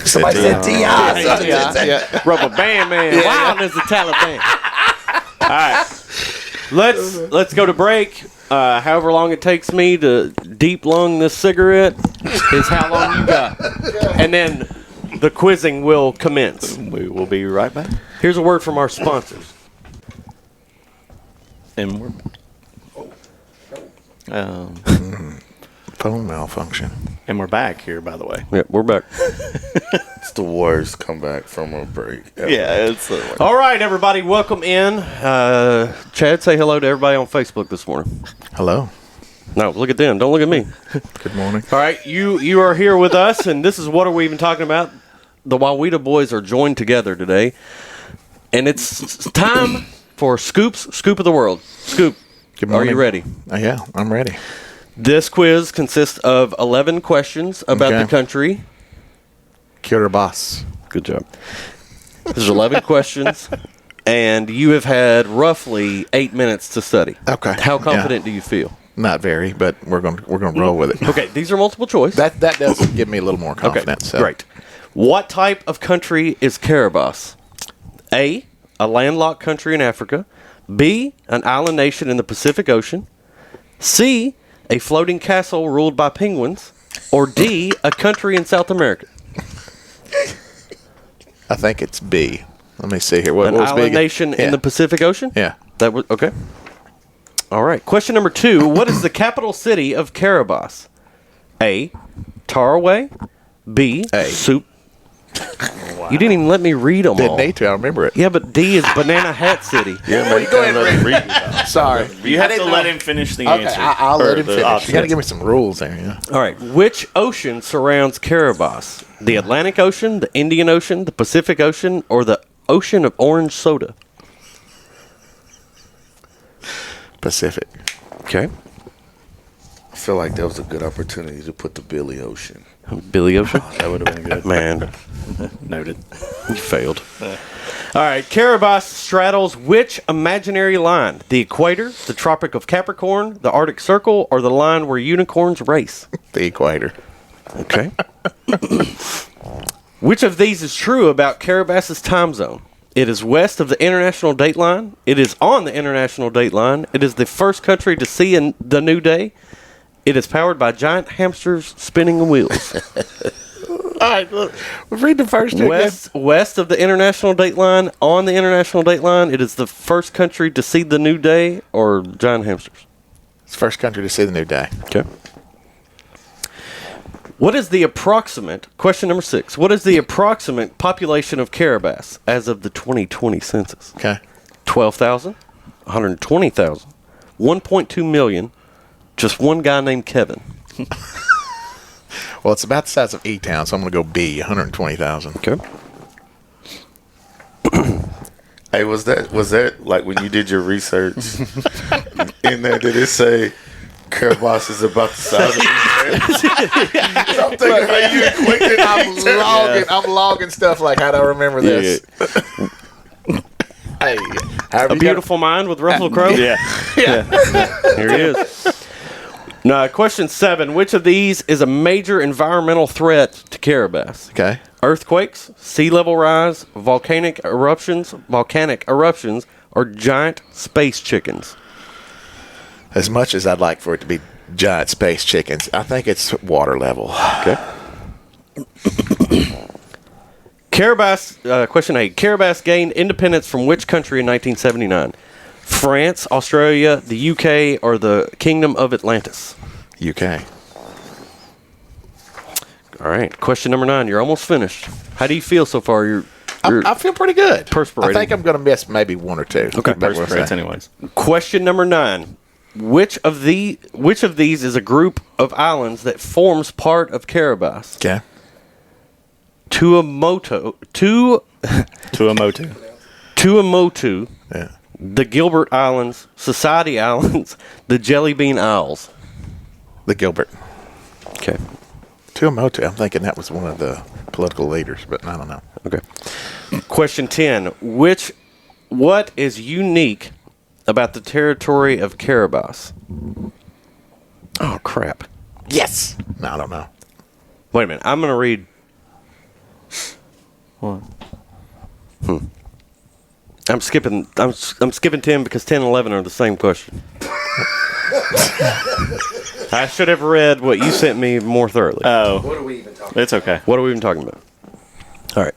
Somebody said T.I. Yeah. Rubber band man. Wild as the Taliban. All right. Let's go to break. However long it takes me to deep lung this cigarette is how long you got. And then the quizzing will commence. We will be right back. Here's a word from our sponsors. And we're. Phone malfunction. And we're back here, by the way. Yep, we're back. It's the worst comeback from a break. Ever. Yeah, it's the worst. All right, everybody, welcome in. Chad, say hello to everybody on Facebook this morning. Hello. No, look at them. Don't look at me. Good morning. All right, you are here with us, and this is What Are We Even Talking About? The Wawita boys are joined together today, and it's time for Scoop of the World. Scoop, Good morning. are you ready? Yeah, I'm ready. This quiz consists of 11 questions about Okay. the country. Kiribati. Good job. There's 11 questions, and you have had roughly 8 minutes to study. Okay. How confident do you feel? Not very, but we're going to roll with it. Okay, these are multiple choice. That does give me a little more confidence. Okay, great. What type of country is Kiribati? A landlocked country in Africa. B, an island nation in the Pacific Ocean. C, a floating castle ruled by penguins. Or D, a country in South America. I think it's B. Let me see here. What An was island big? nation in the Pacific Ocean? Yeah. That was okay. All right. Question number 2. What is the capital city of Kiribati? A, Taraway. B, A. Soup. You didn't even let me read them all. Didn't need to. I remember it. Yeah, but D is Banana Hat City. Yeah, but go ahead and read. Sorry. You have to let him finish the Okay, answer. I'll let Or him the finish. options. You got to give me some rules there. Yeah. All right. Which ocean surrounds Kiribati? The Atlantic Ocean, the Indian Ocean, the Pacific Ocean, or the Ocean of Orange Soda? Pacific. Okay. I feel like that was a good opportunity to put the Billy Ocean. Billy Ocean? That would have been good. Man, Noted. you failed. All right. Kiribati straddles which imaginary line? The equator, the Tropic of Capricorn, the Arctic Circle, or the line where unicorns race? The equator. Okay. Which of these is true about Kiribati's time zone? It is west of the international date line. It is on the international date line. It is the first country to see the new day. It is powered by giant hamsters spinning wheels. All right, look. Read the first two. West of the international date line, on the international date line, it is the first country to see the new day, or giant hamsters. It's the first country to see the new day. Okay. What is the approximate, question number 6, what is the approximate population of Kiribati as of the 2020 census? Okay. 12,000, 120,000, 1.2 million, just one guy named Kevin. Well, it's about the size of E-Town, so I'm going to go B, 120,000. Okay. Hey, was that like when you did your research in there? Did it say Kiribati is about the size of I'm thinking how you equated I'm logging stuff like, how do I remember this? Hey, A Beautiful Mind with Russell Crowe? Yeah. Here it is. Now, question 7. Which of these is a major environmental threat to Kiribati? Okay. Earthquakes, sea level rise, volcanic eruptions, or giant space chickens? As much as I'd like for it to be giant space chickens, I think it's water level. Okay. Kiribati, question 8. Kiribati gained independence from which country in 1979? France, Australia, the UK, or the Kingdom of Atlantis? UK. All right. Question number 9. You're almost finished. How do you feel so far? You're I feel pretty good. Perspirating. I think I'm going to miss maybe one or two. Okay. Perspirates anyways. Question number 9. Which of these is a group of islands that forms part of Kiribati? Okay. Tuamotu. Tuamotu, Yeah. the Gilbert Islands, Society Islands, the Jelly Bean Isles. The Gilbert. Okay. Tuamotu. I'm thinking that was one of the political leaders, but I don't know. Okay. Question 10. What is unique about the territory of Kiribati? Oh, crap. Yes. No, I don't know. Wait a minute. I'm going to read. What? I'm skipping 10 because 10 and 11 are the same question. I should have read what you sent me more thoroughly. Oh. What are we even talking It's okay. What are we even talking about? All right.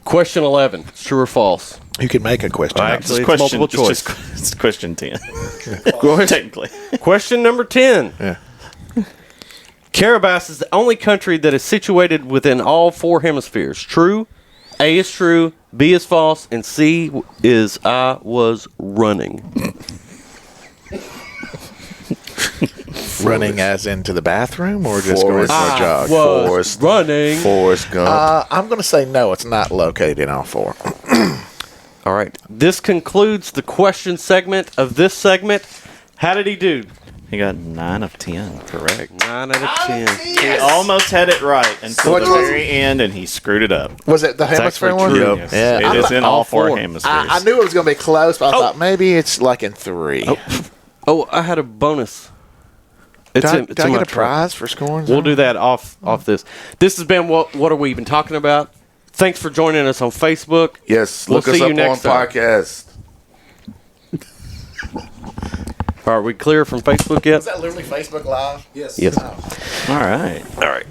Question 11. True or false? You can make a question. up. Actually, it's multiple choice. It's question 10. Go ahead. Technically. Question number 10. Yeah. Kiribati is the only country that is situated within all 4 hemispheres. True? A is true, B is false, and C is I was running. Running as into the bathroom or just going for a jog? Was running. Forrest Gump. I'm going to say no, it's not located in all 4. All right. This concludes the question segment of this segment. How did he do? He got 9 of 10 correct. 9 out of 10. He almost had it right until the very end, and he screwed it up. Was it the It's hemisphere actually one? true. Yes. Yeah. It is in all 4 4. hemispheres. I knew it was going to be close, but I thought maybe it's like in 3. Oh, I had a bonus. Did I in get my a truck. prize for scoring? We'll do that off this. This has been what are we even talking about? Thanks for joining us on Facebook. Yes, We'll look us see you up on next time. podcast. Are we clear from Facebook yet? Is that literally Facebook Live? Yes. Yes. All right. All right.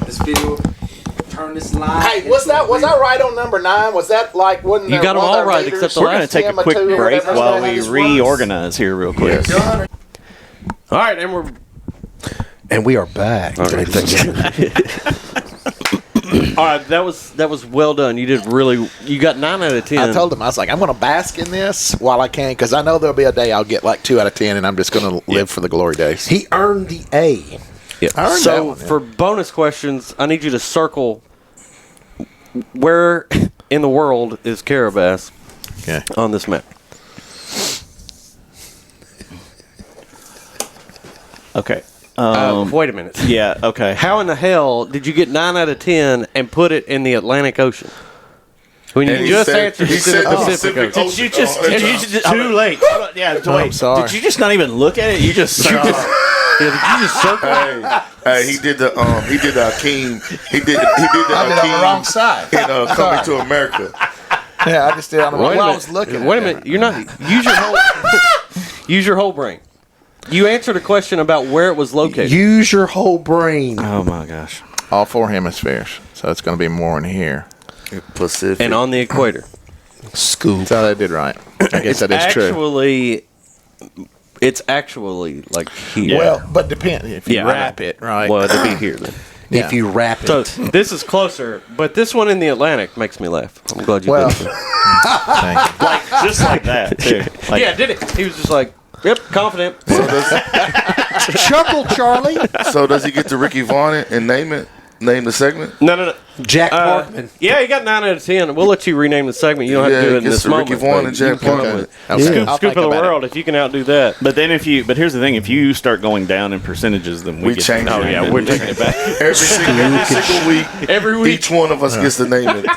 This video, turn this live. Hey, was I right on number 9? Was that like wasn't You there got 'em one of all their right, leaders? except the We're going to last take a Tim or quick two or break whatever while his name we is. reorganize here real quick. Yes. All right, and we're And we are back. All right, that was well done. You did really. You got 9 out of 10. I told him, I was like, I'm going to bask in this while I can because I know there'll be a day I'll get like 2 out of 10 and I'm just going to live for the glory days. He earned the A. Yeah. I earned that So one, yeah. for bonus questions, I need you to circle where in the world is Kiribati Okay. on this map. Okay. Wait a minute. Yeah, okay. How in the hell did you get 9 out of 10 and put it in the Atlantic Ocean? When you And he just said- answered, he you said said the the Pacific Pacific Ocean. Did you just, Oh, did you it's just too late. Yeah, I'm wait. sorry. Did you just not even look at it? You just Yeah, did you just circle? Hey, he did the Akeem. He did the I did it on the wrong Akeem side. in Coming to America. Yeah, I just did it on the wrong Wait a well, I minute. was looking Wait a at minute. You're not. Use your whole brain. You answered a question about where it was located. Use your whole brain. Oh, my gosh. all 4 hemispheres. So it's going to be more in here. Pacific. and on the equator. Scoop. So they did right. I guess that is true. It's actually like here. Well, but depend if you Yeah, I wrap know. it right. Well, it'd be here then. Yeah. If you wrap So it. this is closer, but this one in the Atlantic makes me laugh. I'm glad you Well, did it. thank you. Just like that, too. Like, Yeah, did it. He was just like, yep, confident. Chuckle, Charlie. So does he get to Ricky Vaughn and name the segment? No. Jack Parkman. Yeah, you got 9 out of 10. We'll let you rename the segment. You don't have to do it in gets this to moment. Ricky Vaughn but and Jack you can Parkman. do it. Okay. Scoop I'll of think the about it. world, if you can outdo that. but then but here's the thing: if you start going down in percentages, then we We get change Oh, it. yeah, we're taking it back. Every single week. Every week. Each one of us gets to name it.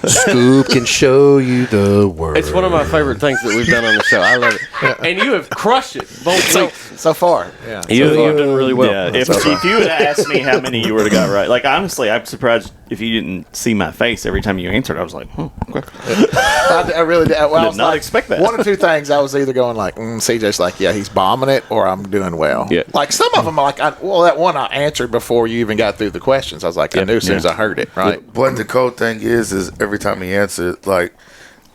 Scoop can show you the world. It's one of my favorite things that we've done on the show. I love it. And you have crushed it both weeks. So far, yeah. You've done really well. Yeah, if you would have asked me how many you would have got right, like honestly, I'm surprised if you didn't see my face every time you answered. I was like, okay. I really did. Well, I Did was not like, expect that. One or two things I was either going like, CJ's like, yeah, he's bombing it, or I'm doing well. Yeah. Like some of them, are like, that one I answered before you even got through the questions. I was like, I knew as soon as I heard it, right? But the cool thing is every time he answered, like,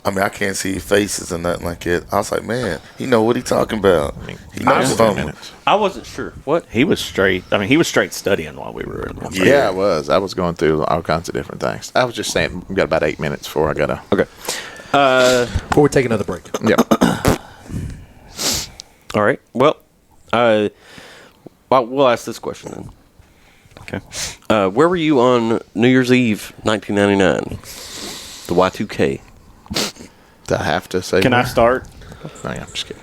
I mean, I can't see faces or nothing like that. I was like, man, he know what he talking about. He knows something. I wasn't sure. What? He was straight. I mean, he was straight studying while we were. Yeah, I was. I was going through all kinds of different things. I was just saying, we got about 8 minutes before I got to. Okay. Before we take another break. Yep. All right. Well, we'll ask this question then. Okay. Where were you on New Year's Eve, 1999? The Y2K. Do I have to say? Can I start? No, yeah, I'm just kidding.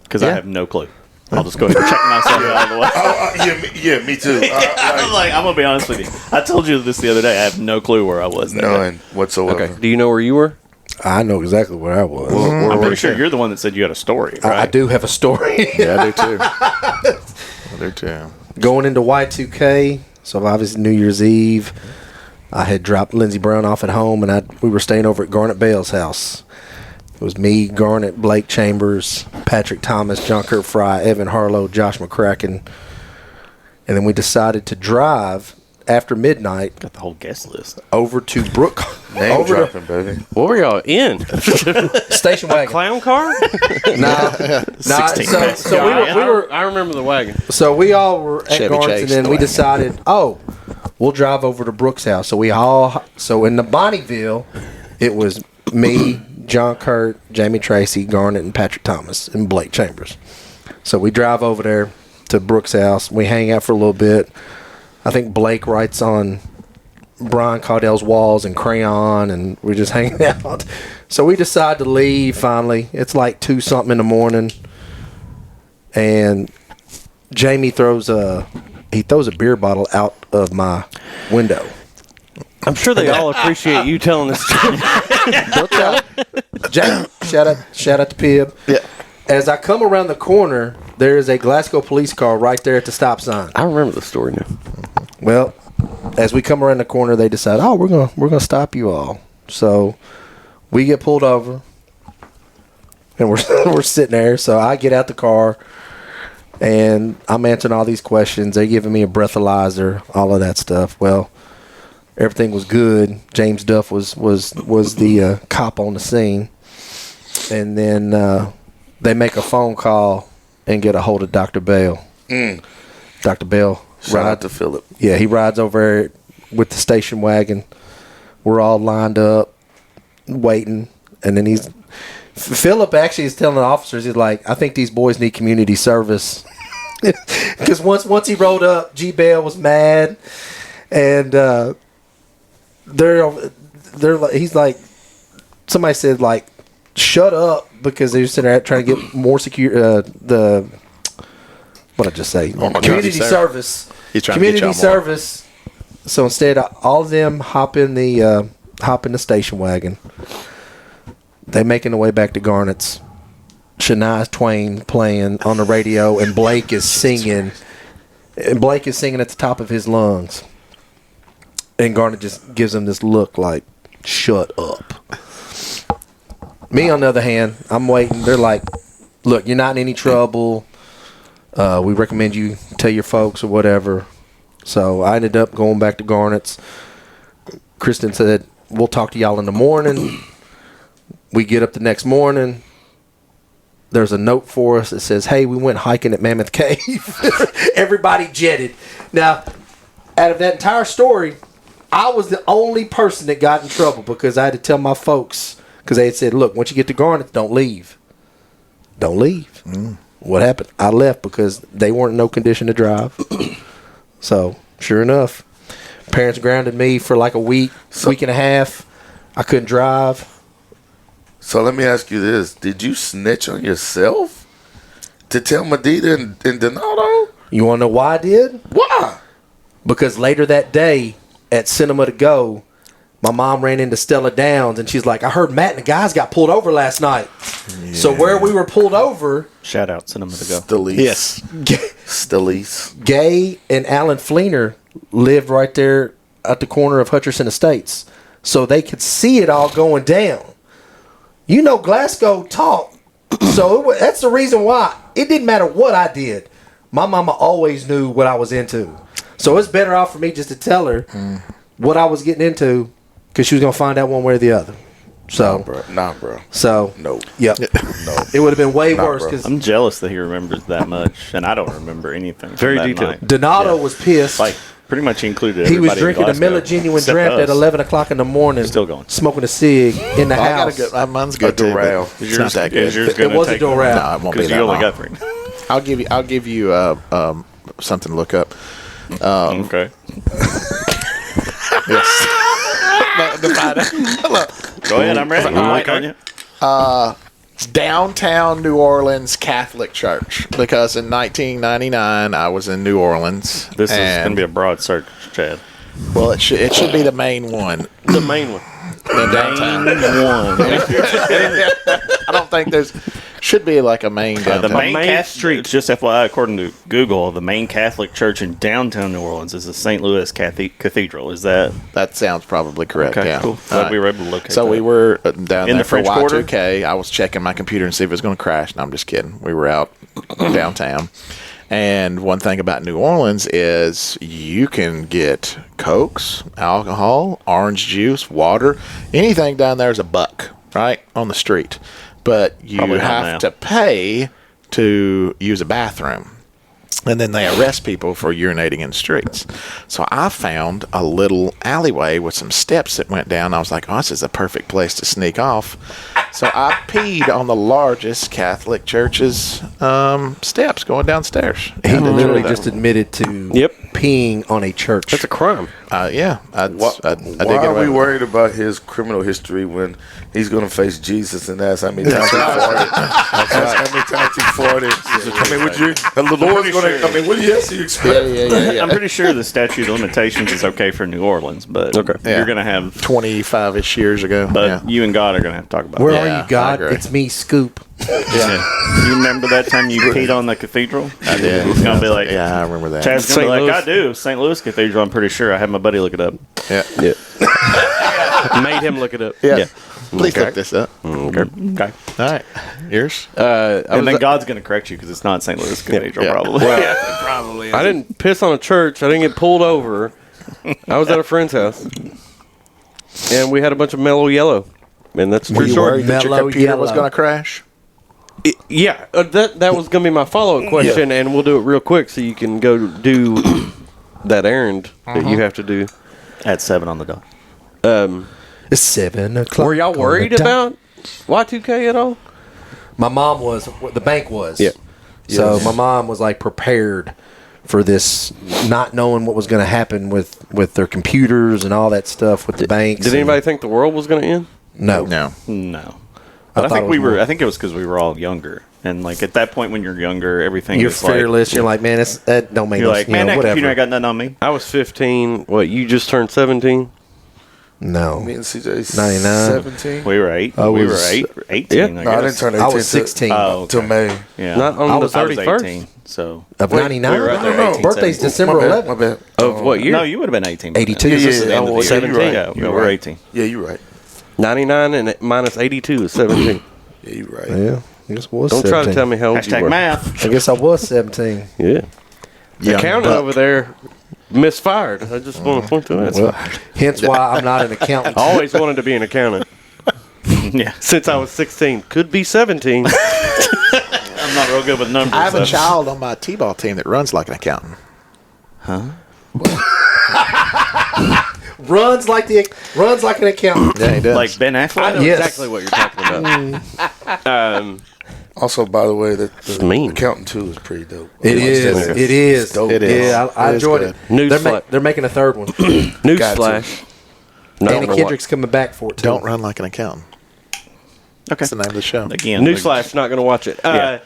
Because I have no clue. I'll just go ahead and check myself out of the way. Me too. I'm gonna be honest with you. I told you this the other day. I have no clue where I was. That day. None whatsoever. Okay. Do you know where you were? I know exactly where I was. I'm pretty sure you're the one that said you had a story, right? I do have a story. Yeah, I do too. I do too. Going into Y2K, so obviously New Year's Eve, I had dropped Lindsey Brown off at home, and we were staying over at Garnet Bale's house. It was me, Garnet, Blake Chambers, Patrick Thomas, John Kurt Fry, Evan Harlow, Josh McCracken, and then we decided to drive after midnight. Got the whole guest list. Over to Brook. Name over dropping, baby. What were y'all in? Station wagon. Clown car? Nah. 16 So we were. I remember the wagon. So we all were at Chevy Garnets, Chase, and then the we wagon. decided, we'll drive over to Brooks' house. So in the Bonnieville, it was me, John Kurt, Jamie Tracy, Garnett, and Patrick Thomas, and Blake Chambers. So we drive over there to Brooks' house. We hang out for a little bit. I think Blake writes on Brian Caudell's walls in crayon, and we're just hanging out. So we decide to leave finally. It's like 2-something in the morning, and Jamie throws a beer bottle out of my window. I'm sure they all appreciate you telling this story. Don't tell it. Jamie, shout out to Pib. Yeah. As I come around the corner, there is a Glasgow police car right there at the stop sign. I remember the story now. Well, as we come around the corner, they decide, we're gonna stop you all. So we get pulled over, and we're sitting there. So I get out the car, and I'm answering all these questions. They're giving me a breathalyzer, all of that stuff. Well, everything was good. James Duff was the cop on the scene, and then they make a phone call and get a hold of Dr. Bell. Dr. Bell. Shout out to Philip. Yeah, he rides over with the station wagon. We're all lined up, waiting, and then Philip actually is telling the officers, he's like, I think these boys need community service. Because once he rolled up, G. Bell was mad, and he's like, somebody said like, shut up, because they were sitting there trying to get more secure. What did I just say? Community service. He's trying to get Community y'all service. So instead, all of them hop in the station wagon. They making their way back to Garnett's. Shania Twain playing on the radio, and Blake is singing. And Blake is singing at the top of his lungs. And Garnett just gives him this look like, shut up. Me, on the other hand, I'm waiting. They're like, look, you're not in any trouble. We recommend you tell your folks or whatever. So I ended up going back to Garnett's. Kristen said, we'll talk to y'all in the morning. We get up the next morning. There's a note for us that says, hey, we went hiking at Mammoth Cave. Everybody jetted. Now, out of that entire story, I was the only person that got in trouble because I had to tell my folks, because they had said, look, once you get to Garnett's, don't leave. Don't leave. What happened? I left because they weren't in no condition to drive. So, sure enough, parents grounded me for like a week and a half. I couldn't drive. So let me ask you this. Did you snitch on yourself to tell Medina and Donato? You want to know why I did? Why? Because later that day at Cinema to Go, my mom ran into Stella Downs, and she's like, I heard Matt and the guys got pulled over last night. Yeah. So where we were pulled over... Shout out Cinema to Go. Stellise. Yes. Stellise. Gay and Alan Fleener lived right there at the corner of Hutcherson Estates. So they could see it all going down. You know, Glasgow talked. So that's the reason why. It didn't matter what I did. My mama always knew what I was into. So it's better off for me just to tell her what I was getting into, because she was going to find out one way or the other. So, Nah, bro. So, no. Yep. No. It would have been way worse. Cause I'm jealous that he remembers that much, and I don't remember anything. Very from that detailed. night. Donato was pissed. Like, pretty much included He was everybody in drinking a Glasgow, Miller Genuine except Draft at us. 11 o'clock in the morning. Still going. Smoking a cig in the I house. got a good. Mine's good too. Doral. But It's not that good. Is yours It gonna was a take Doral. No, it won't be because that you only long. got 3. I'll give you something to look up. Okay. Yes. Go ahead. I'm ready. I'm waiting on you. Downtown New Orleans Catholic Church, because in 1999 I was in New Orleans. This is going to be a broad search, Chad. Well, it should be the main one. The main one. The downtown One. I don't think there's should be like a main downtown. The main Catholic Street, just FYI, according to Google, the main Catholic church in downtown New Orleans is the St. Louis Cathedral. Is that? That sounds probably correct. Okay, yeah. cool. Glad we were able to locate So that. we were down In there the for French Quarter? Y2K. I was checking my computer and see if it was going to crash. No, I'm just kidding. We were out downtown. And one thing about New Orleans is you can get Cokes, alcohol, orange juice, water, anything down there is $1, right, on the street. But you Probably not now. have to pay to use a bathroom. And then they arrest people for urinating in the streets. So I found a little alleyway with some steps that went down. I was like, oh, this is a perfect place to sneak off. So I peed on the largest Catholic church's steps going downstairs. He literally just admitted to peeing on a church. That's a crime. Yeah. I did Why get are away we with worried about his criminal history when he's going to face Jesus and that's how many times he farted? That's how many times he farted. I mean, would you? The Lord's going to. I mean, what else do you expect? Yeah. I'm pretty sure the statute of limitations is okay for New Orleans, but Yeah. you're going to have 25-ish years ago. But you and God are going to have to talk about Where that. are you, God? I agree. It's me, Scoop. Yeah. You remember that time you peed on the cathedral? I did. It's going to be like, Yeah, I remember that. Chad's going to St. be like, Louis. I do. St. Louis Cathedral, I'm pretty sure. I had my buddy look it up. Yeah. Made him look it up. Yeah. Please look this up. Okay. All right. Yours? And then God's going to correct you because it's not St. Louis Cathedral, Yeah. probably. Probably. I didn't piss on a church. I didn't get pulled over. I was at a friend's house, and we had a bunch of mellow yellow. And that's Were true you story. worried that your Mellow computer was yellow. going to crash? Yeah, that was gonna be my follow-up question, and we'll do it real quick so you can go do that errand that you have to do. At 7 on the dot. It's 7 o'clock. Were y'all on worried the dot. about Y2K at all? My mom was. The bank was. Yeah. So my mom was like prepared for this, not knowing what was going to happen with their computers and all that stuff with the banks. Did anybody think the world was gonna end? No. No. No. But I thought think it we was were. more- I think it was because we were all younger, and like at that point when you're younger, everything You're is fearless. Like, you're like, man, that don't make you're no like, sense. man, that whatever. computer ain't got nothing on me. I was 15. What? You just turned 17? No. Me and CJ 99. 17. We were 8. I We were was- 18. Yeah. I No, I guess. didn't turn 18. I was 16 till May. Yeah. Not on I the was 31st 18. So of Wait, 99. we were right there, No, 18, Birthday's 17. December My 11th. bad. of what year? No, you would have been 18. 82. Yeah, This is the yeah. end of Oh, the yeah, year. you're right. Yeah, You're we're right. 18. Yeah, you're right. 99 and minus 82 is 17. Yeah, you're right. Yeah. I guess I was Don't 17. try to tell me how old you Hashtag were. math. I guess I was 17. Yeah. The Young accountant buck. over there misfired. I just want to point to that. Well, hence why I'm not an accountant. I always wanted to be an accountant. Yeah. Since I was 16. Could be 17. I'm not real good with numbers. I have a so- child on my T-ball team that runs like an accountant. runs like an accountant. Yeah, he does. Like Ben Affleck? I know Yes. exactly what you're talking about. Also, by the way, the mean. accountant too is pretty dope. It is. It is. dope. It is. Yeah, I It is enjoyed good. it. Newsflash. They're making a third one. Newsflash. Danny Kendrick's coming back for it too. Don't run like an accountant. Okay. That's the name of the show. Again. Newsflash, not going to watch it. Yeah.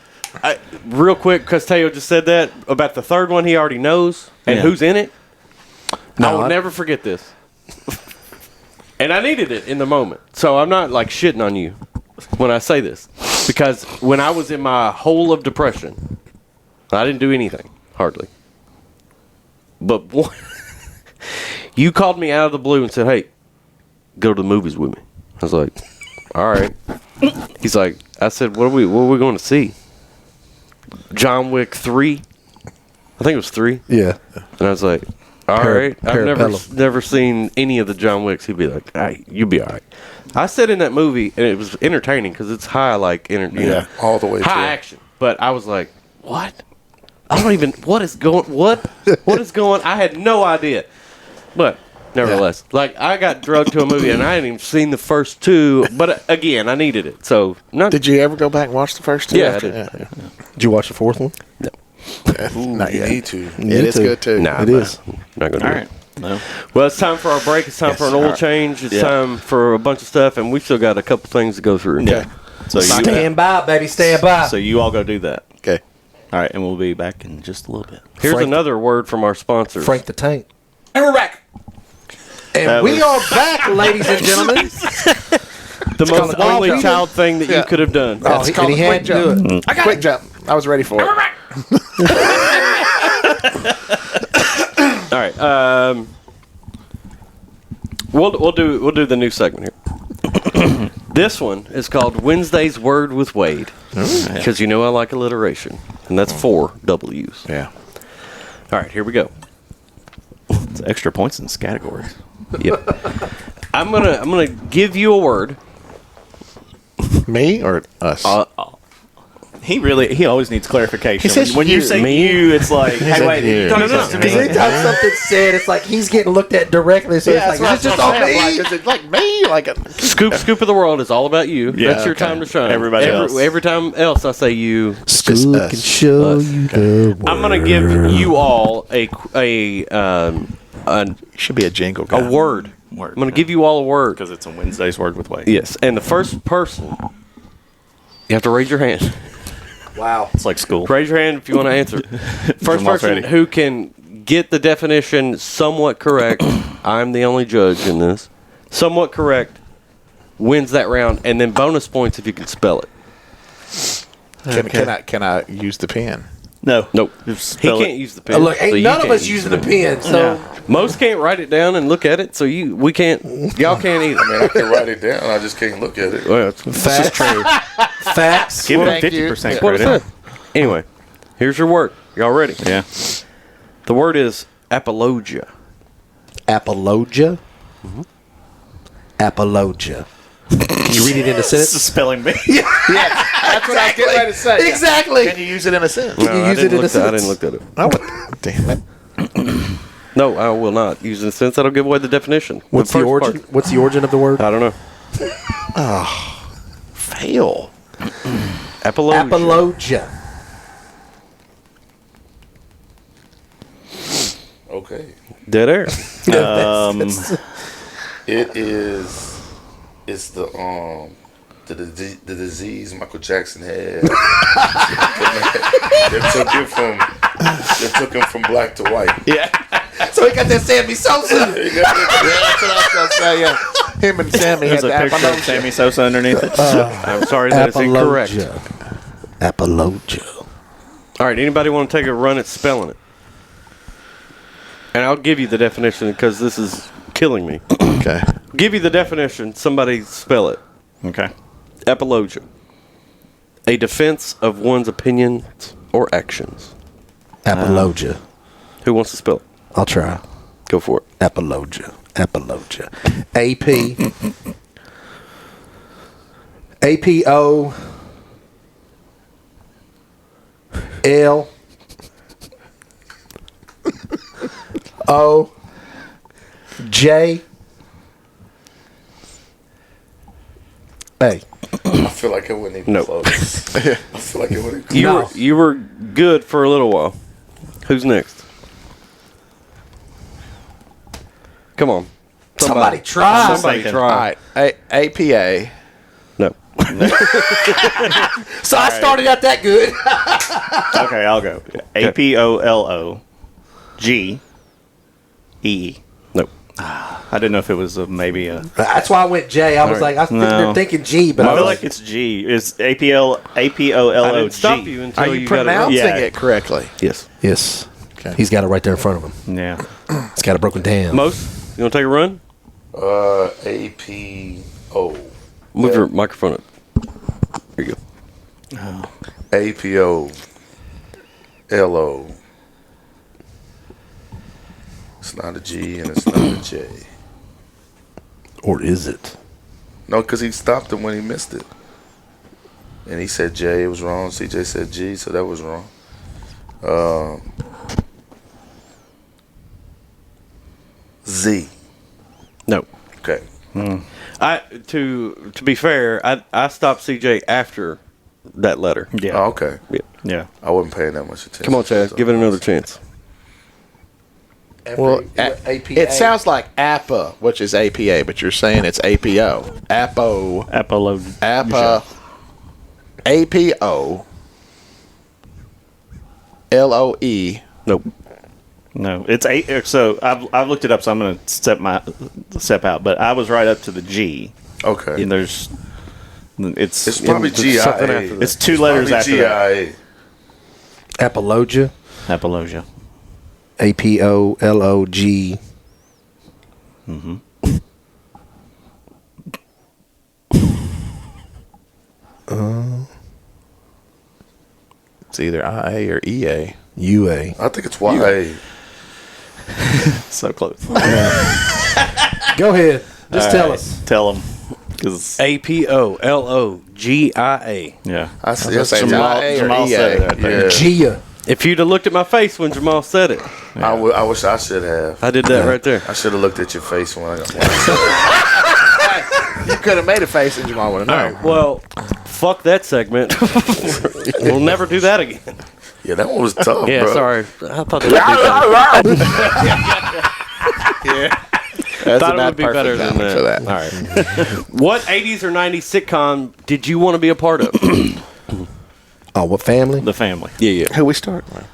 Real quick, because Teo just said that about the third one he already knows and Yeah. who's in it. No, I will I- never forget this. And I needed it in the moment. So I'm not like shitting on you when I say this. Because when I was in my hole of depression, I didn't do anything, hardly. But you called me out of the blue and said, hey, go to the movies with me. I was like, all right. He's like, I said, what are we going to see? John Wick 3? I think it was 3. Yeah. And I was like, all right. I've Parabellum. never seen any of the John Wicks. He'd be like, hey, you'll be all right. I sat in that movie, and it was entertaining because it's high, like, you know, all the way high through. action. But I was like, what? I don't even, what is going, I had no idea. But nevertheless, like, I got drugged to a movie, and I hadn't even seen the first two. But again, I needed it. So, not, Did you ever go back and watch the first two? Yeah, I after? did. Did you watch the fourth one? Not You yet. need to. It is good too. nah, It is. not going to All do right. it. No. Well, it's time for our break. It's time for an oil change. It's time for a bunch of stuff, and we've still got a couple things to go through. Yeah. So Stand by, baby. Stand by. So you all go do that. Okay. All right, and we'll be back in just a little bit. Here's Frank- another word from our sponsors. Frank the Tank. And we're back. And That we was- are back, ladies and gentlemen. The most called only Wild child thing that you could have done. Oh, he, and he had to do it. Quick jump. I was ready for it. All right. We'll do the new segment here. This one is called Wednesday's Word with Wade, because you know I like alliteration. and that's 4 W's. Yeah. All right, here we go. It's extra points in this category. Yep. I'm gonna give you a word. Me or us? He always needs clarification. He says when you you. say Me? you, it's like, hey, wait, you. you talking about to Because me? anytime something's said, it's like he's getting looked at directly. So it's like, is this just on me? Is it like me? Like a Scoop of the world is all about you. Yeah, That's your okay. time to shine. Everybody else. Every time else I say you, Scoop us. can show you the world. I'm gonna give you all a should be a jingle guy. word. Word. I'm gonna give you all a word. Because it's a Wednesday's Word with Wade. Yes, and the first person, you have to raise your hand. Wow. It's like school. Raise your hand if you want to answer. First Jamal's person ready. who can get the definition somewhat correct. I'm the only judge in this. Somewhat correct wins that round, and then bonus points if you can spell it. Can I use the pen? No. Nope. Just He spell can't it. use the pen. Look, so ain't you none of can't us use using the pen, so Yeah. Most can't write it down and look at it, so we can't. Y'all can't either. I mean, I can write it down. I just can't look at it. Well, this is true. Facts. Give him Thank you. 50% that's what I credit. said. Anyway, here's your word. Y'all ready? Yeah. The word is apologia. Apologia. Apologia. Can you read it in a This is sentence? spelling bee. That's what I was getting ready to say. Exactly. Can you use it in a sentence? Can you use it in a I didn't sentence? look at it. Oh, damn it. No, I will not use it in a sense. That'll give away the definition. What's the first origin? part- What's the origin of the word? I don't know. Fail. Apologia. Apologia. Okay. Dead air. It is. It's the disease Michael Jackson had. They took him from black to white. Yeah. So he got that Sammy Sosa. That's what I was going to say, yeah. Him and Sammy There's had a the picture of apologia. Sammy Sosa underneath it. I'm sorry that is incorrect. Apologia. All right, anybody want to take a run at spelling it? And I'll give you the definition because this is killing me. Okay. Give you the definition. Somebody spell it. Okay. Apologia. A defense of one's opinions or actions. Apologia. Who wants to spell it? I'll try. Go for it. Apologia. Apologia. AP. APO. L. O. J. A. I feel like it wasn't even Nope. close. I feel like it wasn't. You were good for a little while. Who's next? Come on. Somebody try. Somebody thinking. try. All right. APA. No. So I started out that good. Okay, I'll go. APOLOGE. Nope. I didn't know if it was maybe a. That's why I went J. I was like, I think No. they're thinking G, but I I feel was like it's G. It's APOLOG. I didn't stop you until Are you got it right. pronouncing Yeah. it correctly? Yes. yes. Okay. He's got it right there in front of him. Yeah. He's got it broken down. Most, you want to take a run? APO. Move your microphone up. There you go. APO. LO. It's not a G and it's not a J. Or is it? No, because he stopped him when he missed it. And he said J, it was wrong. CJ said G, so that was wrong. Z. No. Okay. To be fair, I stopped CJ after that letter. Yeah. Oh, okay. Yeah. I wasn't paying that much attention. Come on, Chad. Give it another chance. Well, APA. it sounds like APA, which is APA, but you're saying it's APO. APO. APOLOG. APA. APO. LOE. Nope. No, it's eight. So I've looked it up, so I'm going to step out. But I was right up to the G. Okay. And there's, It's probably GIA. something after that. It's two letters Probably after that. GIA. Apologia. Apologia. APOLOG. it's either IA or EA. UA. I think it's YA. So close. Go ahead. Just tell us. Tell them. Because APOLOGIA. yeah, I see. gonna say Jamal, IA or Jamal said it. I think. Yeah. Gia. If you'd have looked at my face when Jamal said it, I wish I should have. I did that right there. I should have looked at your face when I got You could have made a face and Jamal would have known. Well, fuck that segment. We'll never do that again. Yeah, that one was tough, Yeah, bro. sorry. I thought that would be better. That's Thought it about would be better perfect than timing that. for that. All right. What 80s or 90s sitcom did you want to be a part of? Oh, what family? The family. Yeah. Who we start with?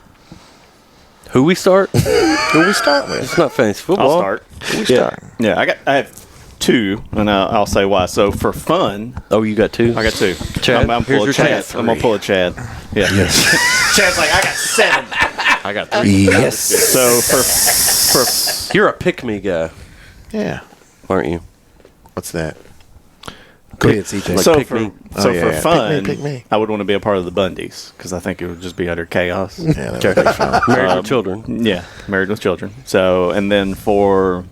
Who we start? Who we start with? It's not fantasy football. I'll start. Who we start? Yeah, I have two, and I'll say why. So for fun, Oh, you got two? I got two. Chad, I'm here's pull a your Chad. chance. I'm gonna pull a Chad. Yeah. Chad's like, I got 7. I got three. Yes. So for You're a pick-me guy, Yeah. aren't you? What's that? Go ahead, CJ. so pick for me. so Oh, yeah, for yeah. fun, Pick me. I would want to be a part of the Bundys because I think it would just be utter chaos. Yeah, that would be fun. Married with children. Yeah, married with children. So and then for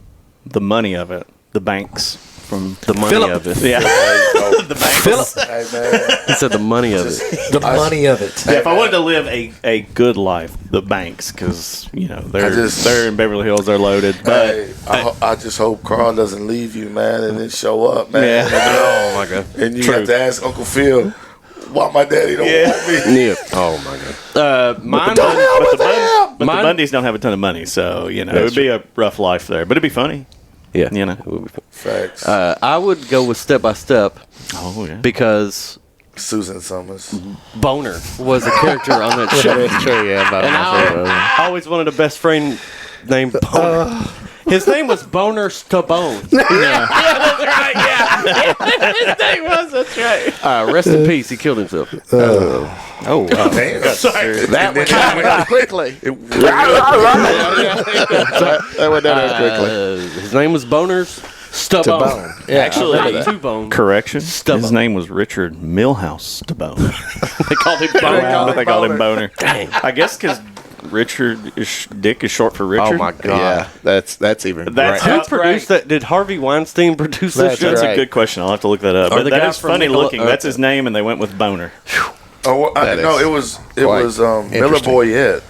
the money of it, the banks from The money of it. yeah. the Philip. Hey, man. He said the money of it. The money of it. Yeah, if I wanted to live a good life, the banks, because they're in Beverly Hills, they're loaded. But Hey, I just hope Carl doesn't leave you, man, and then show up, man. Yeah. Oh, my God. And you True. have to ask Uncle Phil why my daddy don't want me. Yeah. Oh, my God. Mine Don't hell but with the him. but Mine- the Bundys don't have a ton of money, so it would be a rough life there. But it'd be funny, Yeah. you know. It would be fun. Facts. I would go with Step by Step Oh yeah. because Susan Summers. Boner was a character on that show. That's true, yeah. About And I always wanted a best friend named Boner. His name was Boner Stabone. Yeah, that's right. Yeah, his name was. That's right. Rest in peace. He killed himself. Oh wow. Damn. Sorry. That went down quickly. That went down quickly. His name was Boner's Stabone. Bone. Yeah, Actually, Not two bones. Correction. Stubbo. His name was Richard Millhouse Stabone. They called him Boner. But they called him Boner. Dang. I guess because Dick is short for Richard. Oh my God. Yeah, that's even. That's right. Who produced that? Did Harvey Weinstein produce this That's show? That's right. a good question. I'll have to look that up. Or But the that guy is from funny Nickel- looking. That's his name, and they went with Boner. Oh, That no, is it was quite Miller interesting. Boyette,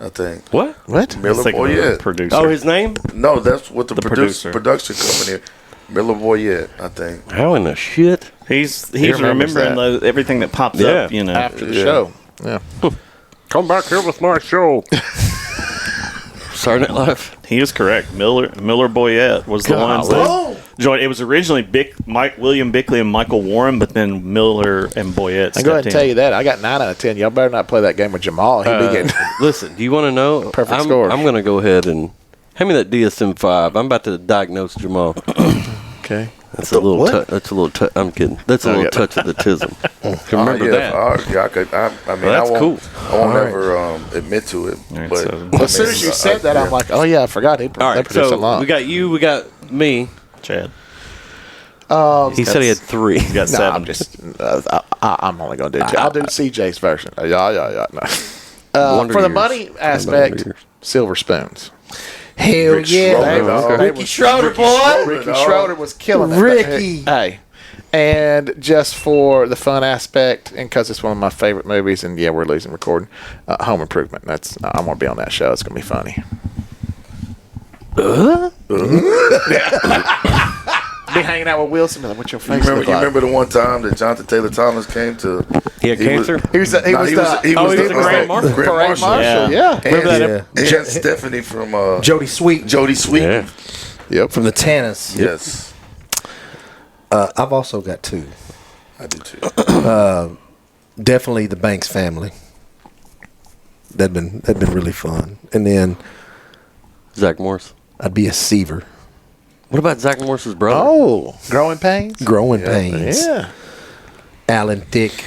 I think. What? What? Miller Thinking of the Boyette. producer. Oh, his name? No, that's what the producer. production company. Miller Boyette, I think. How in the shit? He's remembers remembering everything that pops up. You know. After the Yeah. show. Yeah. Come back here with my show. Saturday Night Live. He is correct. Miller Boyette was the ones that joined. It was originally William Bickley and Michael Warren, but then Miller and Boyette I go ahead stepped and tell in. you that. I got 9 out of 10. Y'all better not play that game with Jamal. He'll be getting. Listen, do you want to know? Perfect I'm, score. I'm going to go ahead and hand me that DSM-5. I'm about to diagnose Jamal. Okay. That's a little. what? That's a little. I'm kidding. That's a little touch of the tism. Remember yeah, that? I could. I mean, That's I won't, cool. I won't ever admit to it. All right, but so- As soon as you said that, I'm like, oh yeah, I forgot. He All they right, produced a so lot. we got you. We got me. Chad. He said he had 3. He's got No, 7. I'm just. I'm only gonna do. I'll do CJ's version. Yeah. No. Wonder For the Years. money Wonder aspect, Years. Silver Spoons. Hell Rick yeah. Schroeder, dog. Ricky Schroeder, boy. Ricky Schroeder was killing it. Ricky. Hey. And just for the fun aspect, and because it's one of my favorite movies, and yeah, we're losing recording, Home Improvement. That's I'm gonna be on that show. It's gonna be funny. Be hanging out with Wilson. Like, what's your face You look like? remember the one time that Jonathan Taylor Thomas came to? He had cancer? He was the Grand Marshal. Parade Marshal. Yeah. Remember that? Yeah. And Stephanie from Jody Sweet Jodie Sweet. Yeah. Yep. from the Tannis. Yes, I've also got 2. I do too. Definitely the Banks family. That'd been really fun. And then Zach Morris. I'd be a Seaver. What about Zach Morris's brother? Oh, Growing Pains. Growing Pains. Yeah. Alan Thicke.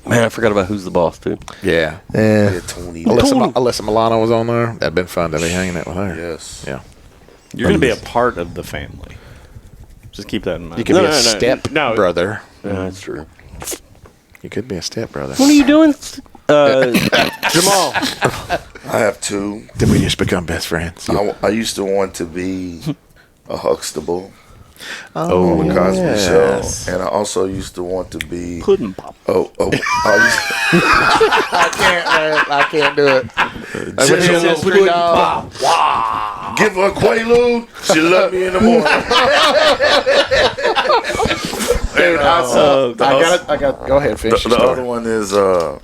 Man, I forgot about Who's the Boss too. Yeah. Yeah, Tony. Alyssa Milano was on there. That'd been fun to be hanging out with her. Yes. Yeah. You're going to be a part of the family. Just keep that in mind. You could be a step brother. Yeah, that's true. You could be a step brother. What are you doing? Jamal. I have two. Then we just become best friends. I used to want to be a Huxtable Oh, on the Cosby yes. Show, and I also used to want to be Pudding pop. I can't do it. Give her a Quaalude. She love me in the morning. Dude, I got. Go ahead, finish. The other one is I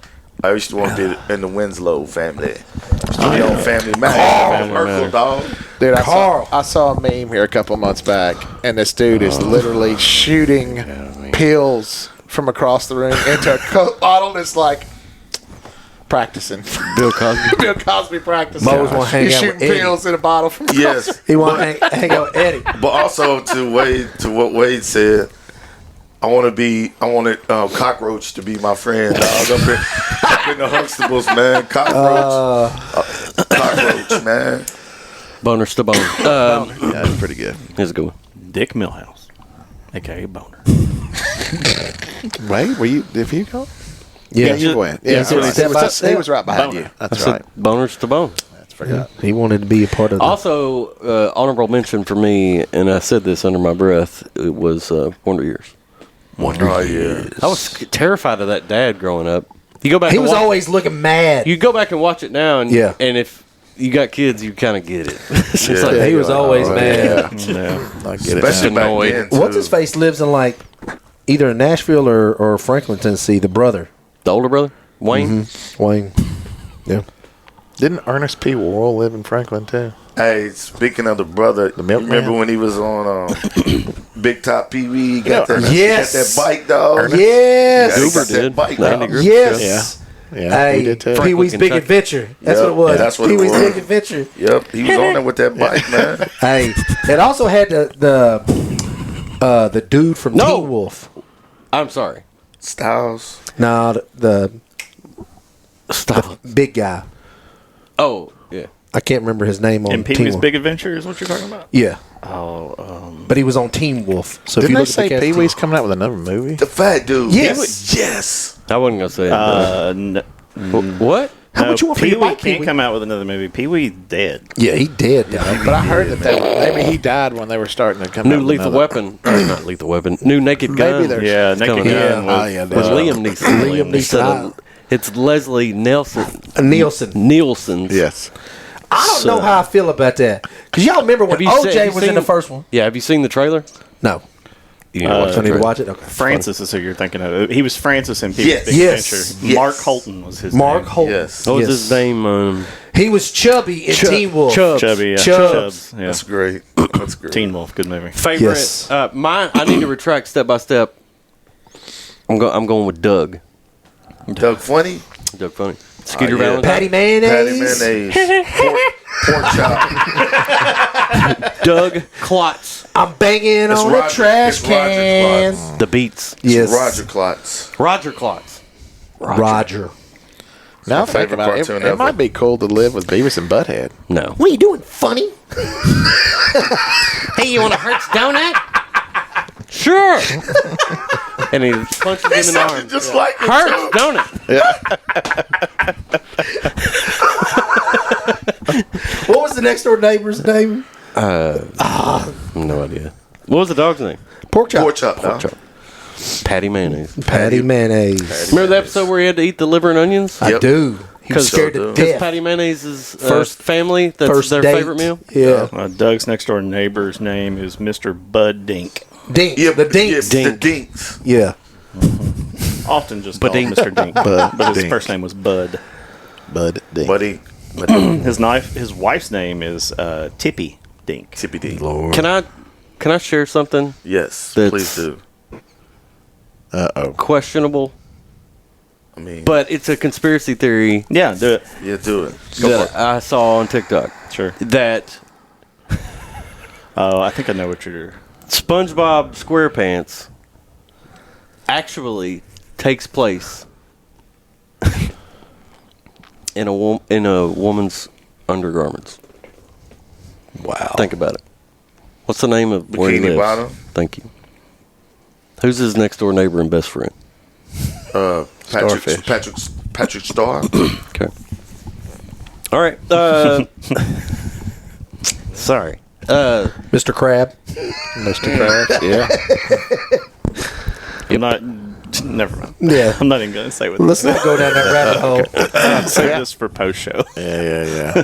used to want to be in the Winslow family. Used to be on Family Matters. Urkel, dog. Dude, I saw a meme here a couple months back, and this dude is literally shooting pills from across the room into a Coke bottle. And it's like practicing. Bill Cosby. Bill Cosby practicing. Mo was wanna hang He's out shooting with Eddie. pills in a bottle from across. Yes, He want to hang out with Eddie. but also to what Wade said. I wanted Cockroach to be my friend, dog. Up in the Huxtables, man. Cockroach, man. Boners to bone. Yeah, that's pretty good. Here's a good one. Dick Millhouse, a.k.a. Boner. Wait, were you? If you go? Yeah, you went. Yeah, He said step by step. he was right behind Boner. you. That's I right. said boners to bone. He wanted to be a part of the. Also, honorable mention for me, and I said this under my breath, it was Wonder Years. Oh yeah. I was terrified of that dad growing up. You go back. He and was watch, always looking mad. You go back and watch it now, and Yeah. and if you got kids, you kind of get it. It's just like, He was always mad. Yeah, I get it. Especially now. back annoyed. then, too. What's his face lives in like either in Nashville or Franklin, Tennessee. The brother, the older brother, Wayne. Wayne. Yeah. Didn't Ernest P. Worrell live in Franklin too? Hey, speaking of the brother, milkman? remember when he was on Big Top Pee Wee? He got that, Yes. got that bike, dog. Yes. He Goober got that did. bike, Andy dog. Gruber. Yes. Yeah, Hey, he did too. Pee Wee's Big Kentucky. Adventure. That's Yep, what it was. that's what it Pee Wee's was. Big Adventure. Yep, he was on there with that bike, man. Hey, it also had the dude from No. Teen Wolf. I'm sorry. Styles. Nah, the Stop. big guy. Oh yeah. I can't remember his name on And Pee Teen Wee's Wolf. Big Adventure is what you're talking about? Yeah, Oh, but he was on Teen Wolf. So Didn't if they you say look at Pee the Wee's coming out with another movie? The fat dude. Yes. Yes. I wasn't gonna say it. What? How much you want for Pee your Wee bike, can't Pee-wee? come out with another movie. Pee Wee dead. Yeah, he did. But I heard that maybe he died when they were starting to come out New with Lethal another. Weapon. Not Lethal Weapon. New Naked Gun. Maybe there's Yeah, Naked coming Gun out. was, Oh, yeah, with Liam Neeson. Liam Neeson. Instead of- It's Leslie Nelson. Nielsen. Nielsen's. Yes. I don't know how I feel about that because y'all remember when Have you OJ have was you in the seen- first one. Yeah, have you seen the trailer? No, You need to watch I the need to trailer. watch it. Okay, Francis is who you're thinking of. He was Francis in Pee Wee's Yes. Big Yes. Adventure. Yes. Mark Holton was his Mark name. Holt. Yes. What was Yes. his name? He was chubby in Teen Wolf. Chubbs. Chubby, yeah. Chubbs. Yeah. That's great. That's great. Teen Wolf, good movie. Favorite. Yes. Mine. I need to retract step by step. I'm going with Doug. Doug Funny. Doug Funny. Skeeter yeah. Valentine. Patty Mayonnaise. Patty Mayonnaise. Pork chop. Doug Klotz. I'm banging It's on Roger- a trash it's Roger can. Klotz. The Beats. Yes, Roger Klotz. Roger Klotz. Roger. Now my I think favorite about it, cartoon it ever. might be cool to live with Beavis and Butthead. No. What are you doing, funny? Hey, you want a Hertz donut? Sure. And he punches him in the Sounded arm. just like it, Hertz too. donut. What was the next door neighbor's name? No idea. What was the dog's name? Pork chop. Pork chop. dog. Patty Mayonnaise. Patty Mayonnaise. Remember the episode where he had to eat the liver and onions? I Yep. do. He was scared to Because Because death. Patty Mayonnaise's First- family, that's First their date. favorite meal. Yeah. Doug's next door neighbor's name is Mr. Bud Dink. Dink. Yeah, the Dinks. Yeah, the Dinks. Yeah. Often just called Dink. Mr. Dink. Bud but his Dink. first name was Bud. Bud Dink. Buddy. His wife's name is Tippy Dink. Tippy D. Can I share something Yes, That's- please do. questionable? I mean, But it's a conspiracy theory Yeah, do it. yeah, do it. Go that for it. I saw on TikTok. Sure. That Oh, I think I know what you're. SpongeBob SquarePants actually takes place in a woman's undergarments. Wow. Think about it. What's the name of where he Bikini lives? Bottom? Thank you. Who's his next door neighbor and best friend? Patrick, Starfish. Patrick Patrick Starr. Okay. All right. Sorry. Mr. Crab. Mr. Krabs, yeah. I'm not. Never mind. Yeah. I'm not even going to say what. Let's not go down that rabbit hole. Save this for post show. Yeah.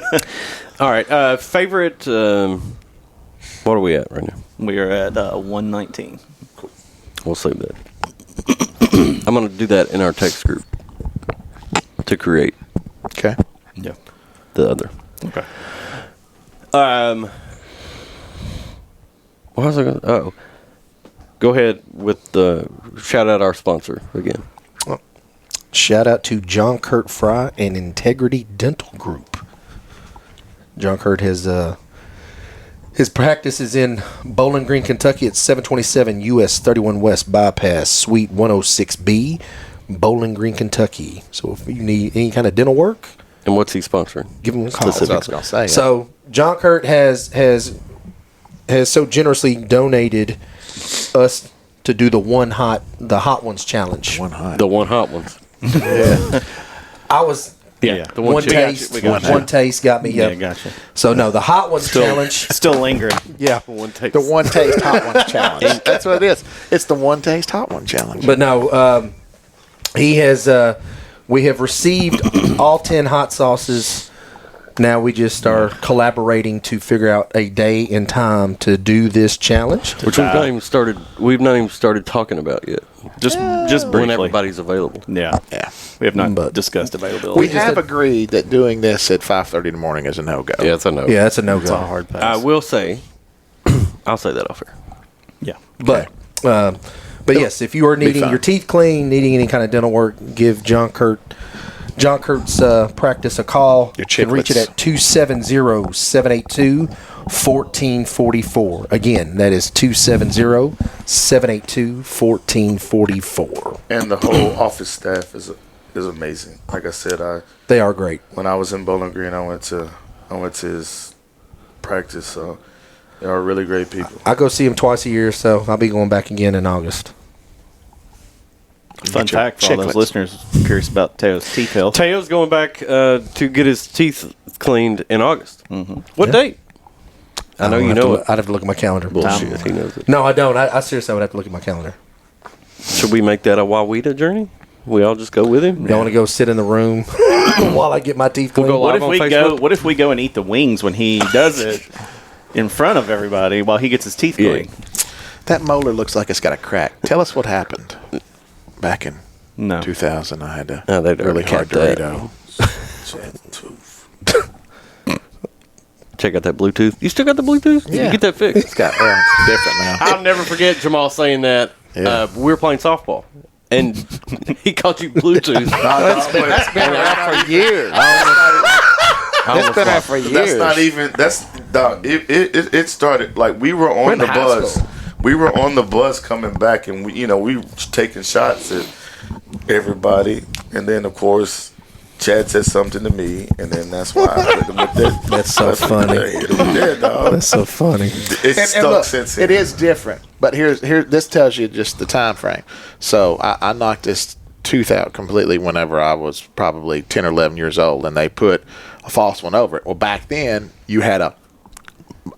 All right. Favorite. What are we at right now? We are at 119. We'll save that. I'm going to do that in our text group to create Okay. Yeah. the other. Okay. What was I going to? Oh. Go ahead with the shout out our sponsor again. Shout out to John Kurt Fry and Integrity Dental Group. John Kurt has his practice is in Bowling Green, Kentucky at 727 US 31 West Bypass, Suite 106B, Bowling Green, Kentucky. So if you need any kind of dental work, And what's he sponsoring? give him a call. That's what I was going to say. So John Kurt has so generously donated us to do the hot ones challenge. One hot. The one hot ones. I was Yeah. The one chick- taste. We got you. One taste got me. Yeah, Yep. gotcha. So no, the hot ones challenge. Still lingering. Yeah, One taste. The one taste hot one challenge. That's what it is. It's the one taste hot one challenge. but no, he has. We have received all 10 hot sauces. Now we just are collaborating to figure out a day and time to do this challenge. Which we've not even started. We've not even started talking about yet. Just briefly. When everybody's available. Yeah. Yeah. We have not But- discussed availability. We have agreed that doing this at 5:30 in the morning is a no-go. Yeah, it's a no. Yeah, that's a no It's a go. hard pass. I will say. I'll say that off air. Yeah. But yes, if you are needing fine. your teeth clean, needing any kind of dental work, give John Kurt's practice a call. Your You can reach it chiclets. at 270-782-1444. Again, that is 270-782-1444. And the whole office staff is amazing. Like I said, They are great. when I was in Bowling Green, I went to his practice. So they are really great people. I go see him twice a year, so I'll be going back again in August. Fun Get your fact for all those chiclets. listeners curious about Teo's teeth health. Teo's going back to get his teeth cleaned in August. Mm-hmm. What Yeah. date? I know you know it. I'd have to look at my calendar. Bullshit. He knows it. No, I don't. I seriously would have to look at my calendar. Should we make that a Wawita journey? We all just go with him. Y'all want to go sit in the room while I get my teeth cleaned? go What live if on we Facebook? go? What if we go and eat the wings when he does it in front of everybody while he gets his teeth Yeah. cleaned? That molar looks like it's got a crack. Tell us what happened back in No. 2000. I had to No, they'd really already hard had that. Dorito. Check out that Bluetooth. You still got the Bluetooth? Did you Yeah. get that fixed? It's got it's different now. I'll never forget Jamal saying that. Yeah. We were playing softball, and he called you Bluetooth. That's been around for years. It's been out for years. That's not even. That's dog. It started like we were on in the high bus. school. We were on the bus coming back, and we were taking shots at everybody, and then of course Chad said something to me, and then that's why I hit him with that. That's so funny. Hit him with that, dog. That's so funny. It's And stuck look, since it then. is different. But here this tells you just the time frame. So I knocked this tooth out completely whenever I was probably 10 or 11 years old, and they put a false one over it. Well, back then you had a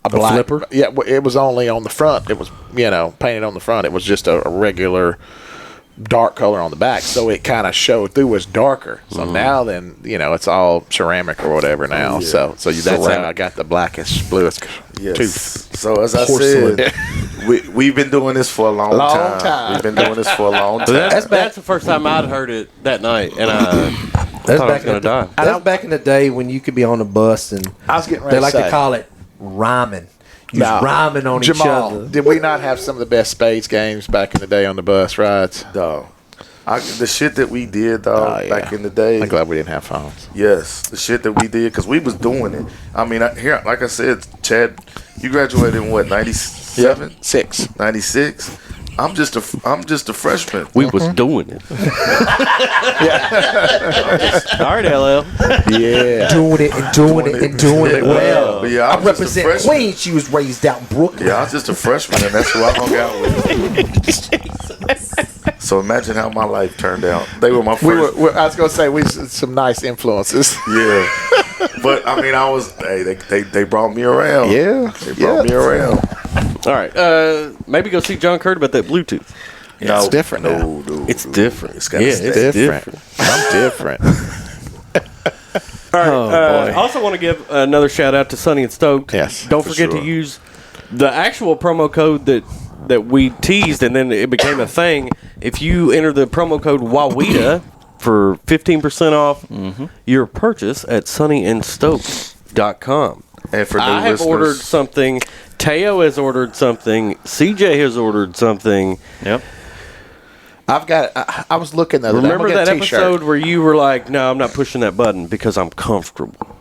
black flipper? Yeah, it was only on the front. It was painted on the front. It was just a regular dark color on the back, so it kind of showed through was darker. So now then it's all ceramic or whatever now. So that's how I got the blackest, bluest Yes. tooth. So as I Porcelain. said, we've been doing this for a long time. We've been doing this for a long time. That's the first time I'd heard it that night, and I That's thought I was back going to die. That's back in the day when you could be on the bus and I was getting ready they like to to say. call it rhyming. You was Now, rhyming on Jamal, each other. did we not have some of the best spades games back in the day on the bus rides? Dog. The shit that we did, dog, back in the day. I'm glad we didn't have phones. Yes, the shit that we did because we was doing it. I mean, here, like I said, Chad, you graduated in what 97, 96. I'm just a freshman. We was doing it. All right, LL. Yeah. Doing it and doing it and doing it well. But yeah, I I'm just a represent freshman. Queens. She was raised out in Brooklyn. Yeah, I was just a freshman, and that's who I hung out with. So imagine how my life turned out. They were my first. I was gonna say we some nice influences. Yeah. But I mean, they brought me around. Yeah. They brought me around. All right. Maybe go see John Curtin about that Bluetooth. Yeah, it's different now. No. It's different. It's gotta stay. It's different. I'm different. All right. I also want to give another shout out to Sonny and Stoked. Yes, Don't for forget sure. to use the actual promo code that we teased, and then it became a thing. If you enter the promo code WAWITA for 15% off your purchase at sonnyandstoked.com. And for new I have listeners, ordered something. Teo has ordered something. CJ has ordered something. Yep. I've got. I was looking the other day. I'm Remember gonna that get a t-shirt. episode where you were like, "No, I'm not pushing that button because I'm comfortable."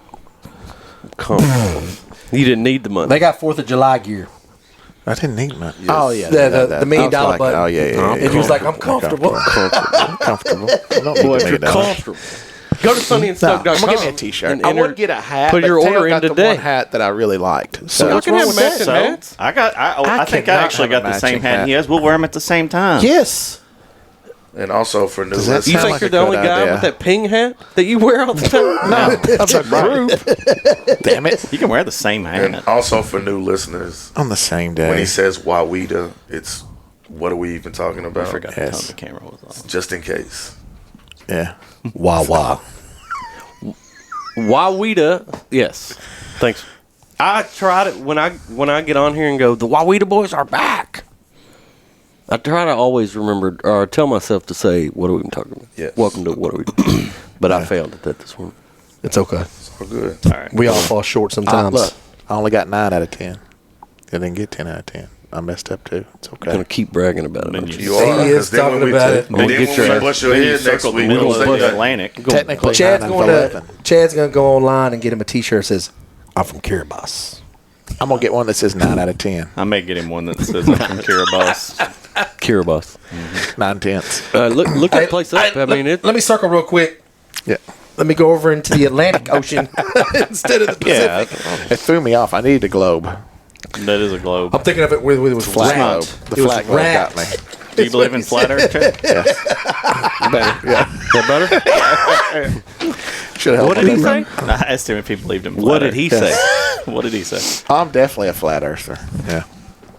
You didn't need the money. They got 4th of July gear. I didn't need much. Oh yeah, The $1 million I was like, button. Oh yeah. And he was like, I'm comfortable. Comfortable. I don't need Boy, $1 if you're million. comfortable. Go to sonnyandstoked.com. I'm gonna get me a t-shirt. and I enter- would get a hat. Put but your Taylor order in got the today. one hat that I really liked. So Y'all can have matching So, hats. I think I cannot actually have a got the same matching hat hat. he has. We'll wear them at the same time. yes. and also for new Does that You listeners. sound think like you're a the only good guy idea. with that ping hat that you wear all the time? No, that's a group. Damn it! You can wear the same And hat. also for new listeners, On the same when he day. says Wawita, it's what are we even talking about? I forgot Yes. to tell the camera was on. Just in case. Yeah. Wah. Wawita, yes. Thanks. I tried it when I get on here and go, the Wawita boys are back. I try to always remember or tell myself to say, what are we even talking about? Yes. Welcome to What Are We Doing? But I failed at that this morning. It's okay. We're good. All right. We all fall short sometimes. Look, I only got 9 out of 10. I didn't get 10 out of 10. I messed up too. It's I'm going okay. to keep bragging about it. Then aren't you- you? You are. He is 'cause then talking when we about take- it. And then Get when your we ass- bust your Then you head next circle the week, middle we'll of say the that. Atlantic. Technically, Chad's 9 going out of to 11. Chad's going to go online and get him a T-shirt that says, "I'm from Kiribati." I'm gonna get one that says 9 out of 10. I may get him one that says I'm from Kiribati. Kiribati. 9/10. Look that place up. I mean, it. Let me circle real quick. Yeah. Let me go over into the Atlantic Ocean instead of the Pacific. Yeah, It threw me off. I needed a globe. that is a globe. I'm thinking of it with it was Flat wrapped. globe. The It was flat globe got wrapped. me. Do you believe in flat Earth? Chad? Better. Yeah. That better? Should have What did he say? I asked him if he believed in flat What did Earth. he say? What did he say? I'm definitely a flat earther. Yeah.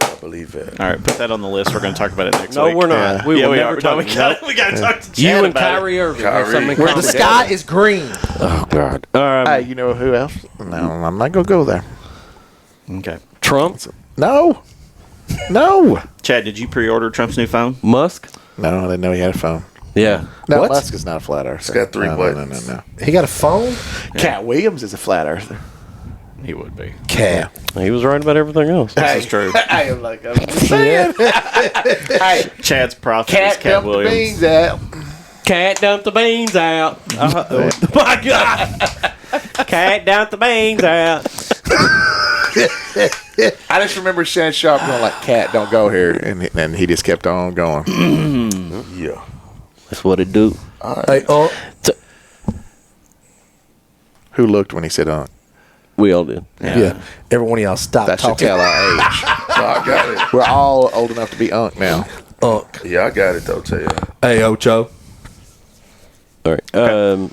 I believe it. All right, put that on the list. We're going to talk about it next No, week. we're not. Yeah. We Yeah, will we never are. talk No, about we got to talk to You Chad and about it. Kyrie Irving have Kyrie. something in Where the common. sky is green. Oh, God. Hey, you know who else? No, I'm not gonna go there. Okay. Trump? No. No. Chad, did you pre-order Trump's new phone? Musk? No, I didn't know he had a phone. Yeah. No, What? Musk is not a flat earther. It's got 3 no, buttons. No. He got a phone. Cat Williams is a flat earther. He would be. Cat. He was right about everything else. This is true. I am like, I'm just saying. Hey, Chad's prophet is cat Cat dumped the Williams. beans out. Cat dumped the beans out. Oh, my God. Cat dumped the beans out. I just remember Shannon Sharp going like, "Cat, don't go here," and he just kept on going. Yeah. That's what it do. Hey, Who looked when he said "unk"? We all did. yeah. Every one of y'all stop That should talking. tell our age. No, I got it. We're all old enough to be unk now. Yeah, I got it though, Taylor. Hey, Ocho. All right.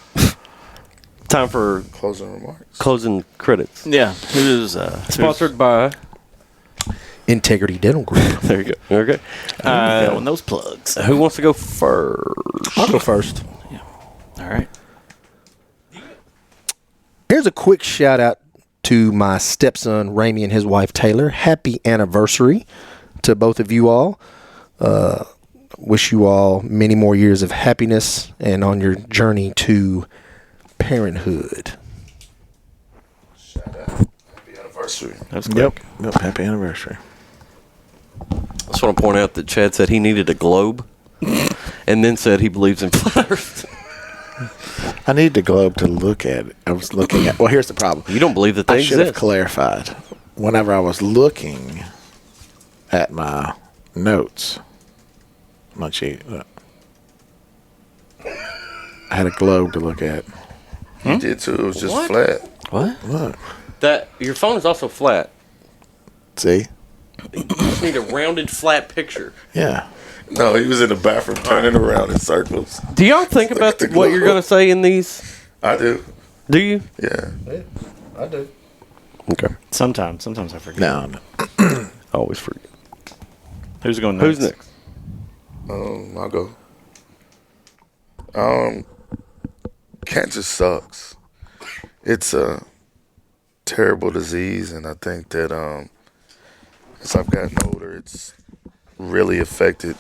Time for Closing remarks. closing credits. Yeah. Who's Sponsored by. Integrity Dental Group. There you go. Okay. filling those plugs? Who wants to go first? I'll go first. All right. Here's a quick shout out to my stepson, Ramey, and his wife, Taylor. Happy anniversary to both of you all. Wish you all many more years of happiness and on your journey to parenthood. Happy anniversary. That's quick. Yep. Happy anniversary. I just want to point out that Chad said he needed a globe and then said he believes in flat earth. I needed a globe to look at it. I was looking at. Well, here's the problem. You don't believe that I they should have exist. clarified. Whenever I was looking at my notes, my sheet, I had a globe to look at. You did too. It was just What? flat. What? Look, That your phone is also flat. see, You just need a rounded, flat picture. yeah. No, he was in the bathroom turning around in circles. Do y'all think about what you're going to say in these? I do. Do you? Yeah. I do. Okay. Sometimes I forget. No. I always forget. Who's going next? Who's next? I'll go. Cancer sucks. It's a terrible disease, and I think that as I've gotten older, it's really affected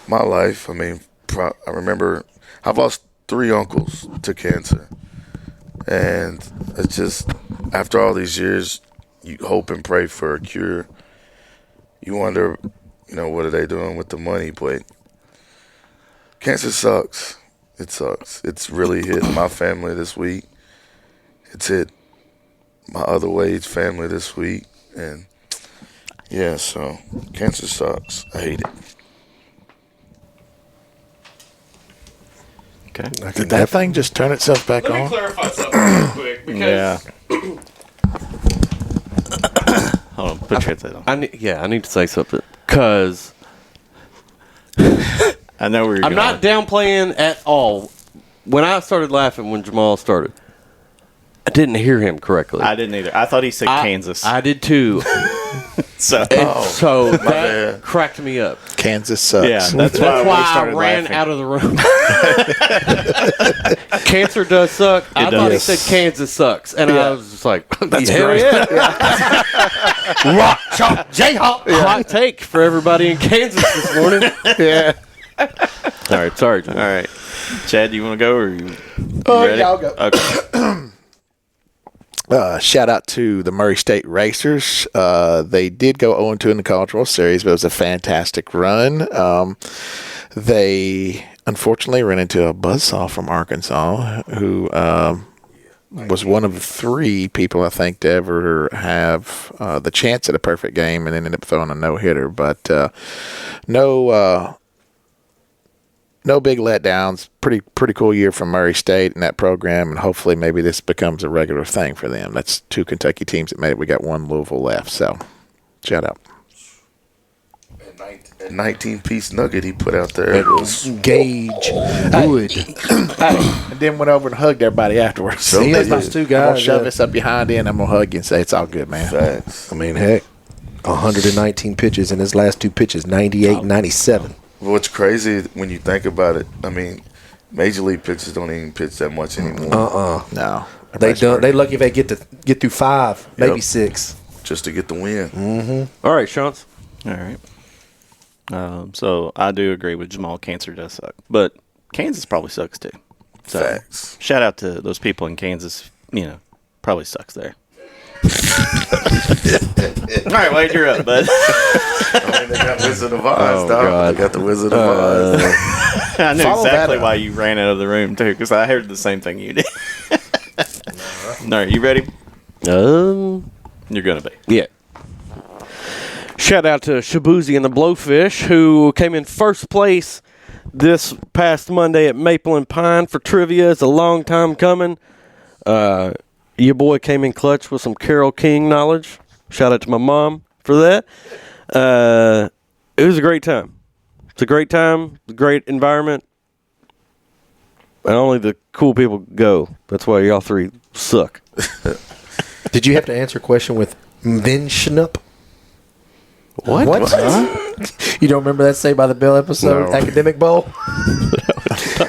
my life. I mean, I remember I've lost 3 uncles to cancer, and it's just after all these years, you hope and pray for a cure. You wonder, what are they doing with the money? But cancer sucks. It sucks. It's really hit my family this week. It's hit my other Wade's family this week, and yeah, so cancer sucks. I hate it. Okay. Did that thing just turn itself back on? Let me clarify something real quick. Because Hold on. Put your headset on. I need to say something. Because I know where you're I'm going. not downplaying at all. When I started laughing when Jamal started, I didn't hear him correctly. I didn't either. I thought he said Kansas. I did too. So that bad. cracked me up. Kansas sucks. yeah, that's That's why why we I started ran laughing. out of the room. Cancer does suck. I thought he said Kansas sucks, and I was just like, "That's great." Rock, chalk, Jayhawk. Hot take for everybody in Kansas this morning. Yeah. All right, sorry. All right. Chad, do you want to go or you ready? Yeah, I'll go. Okay. Shout out to the Murray State Racers. They did go 0-2 in the College World Series, but it was a fantastic run. They unfortunately ran into a buzzsaw from Arkansas, who was one of 3 people I think to ever have the chance at a perfect game, and then ended up throwing a no-hitter. But no big letdowns. Pretty cool year from Murray State and that program, and hopefully maybe this becomes a regular thing for them. That's 2 Kentucky teams that made it. We got 1 Louisville left, so shout out. That 19-piece nugget he put out there. It was Gage Wood. And then went over and hugged everybody afterwards. So He has they those did. 2 I'm going guys. to shove this up behind you, and I'm going to hug you and say it's all good, man. facts. I mean, heck, 119 pitches in his last 2 pitches, 98, 97. What's crazy when you think about it, I mean, major league pitchers don't even pitch that much anymore. No. They done. They lucky if they get through 5, maybe 6. Just to get the win. All right, Sean. All right. So I do agree with Jamal. Cancer does suck, but Kansas probably sucks too. So Facts. shout out to those people in Kansas. Probably sucks there. All right, Wade, you're up, bud. I mean, they got Wizard of Oz, dog. God. They got the Wizard of Oz. I knew Follow exactly that why you ran out of the room too, because I heard the same thing you did. All right, you ready? You're gonna be. Yeah. Shout out to Shabuzi and the Blowfish, who came in first place this past Monday at Maple and Pine for trivia. It's a long time coming. Your boy came in clutch with some Carole King knowledge. Shout out to my mom for that. It was a great time. It's a great time, a great environment. And only the cool people go. That's why y'all 3 suck. Did you have to answer a question with Vinschnup? What? You don't remember that Saved by the Bell episode, No. Academic Bowl?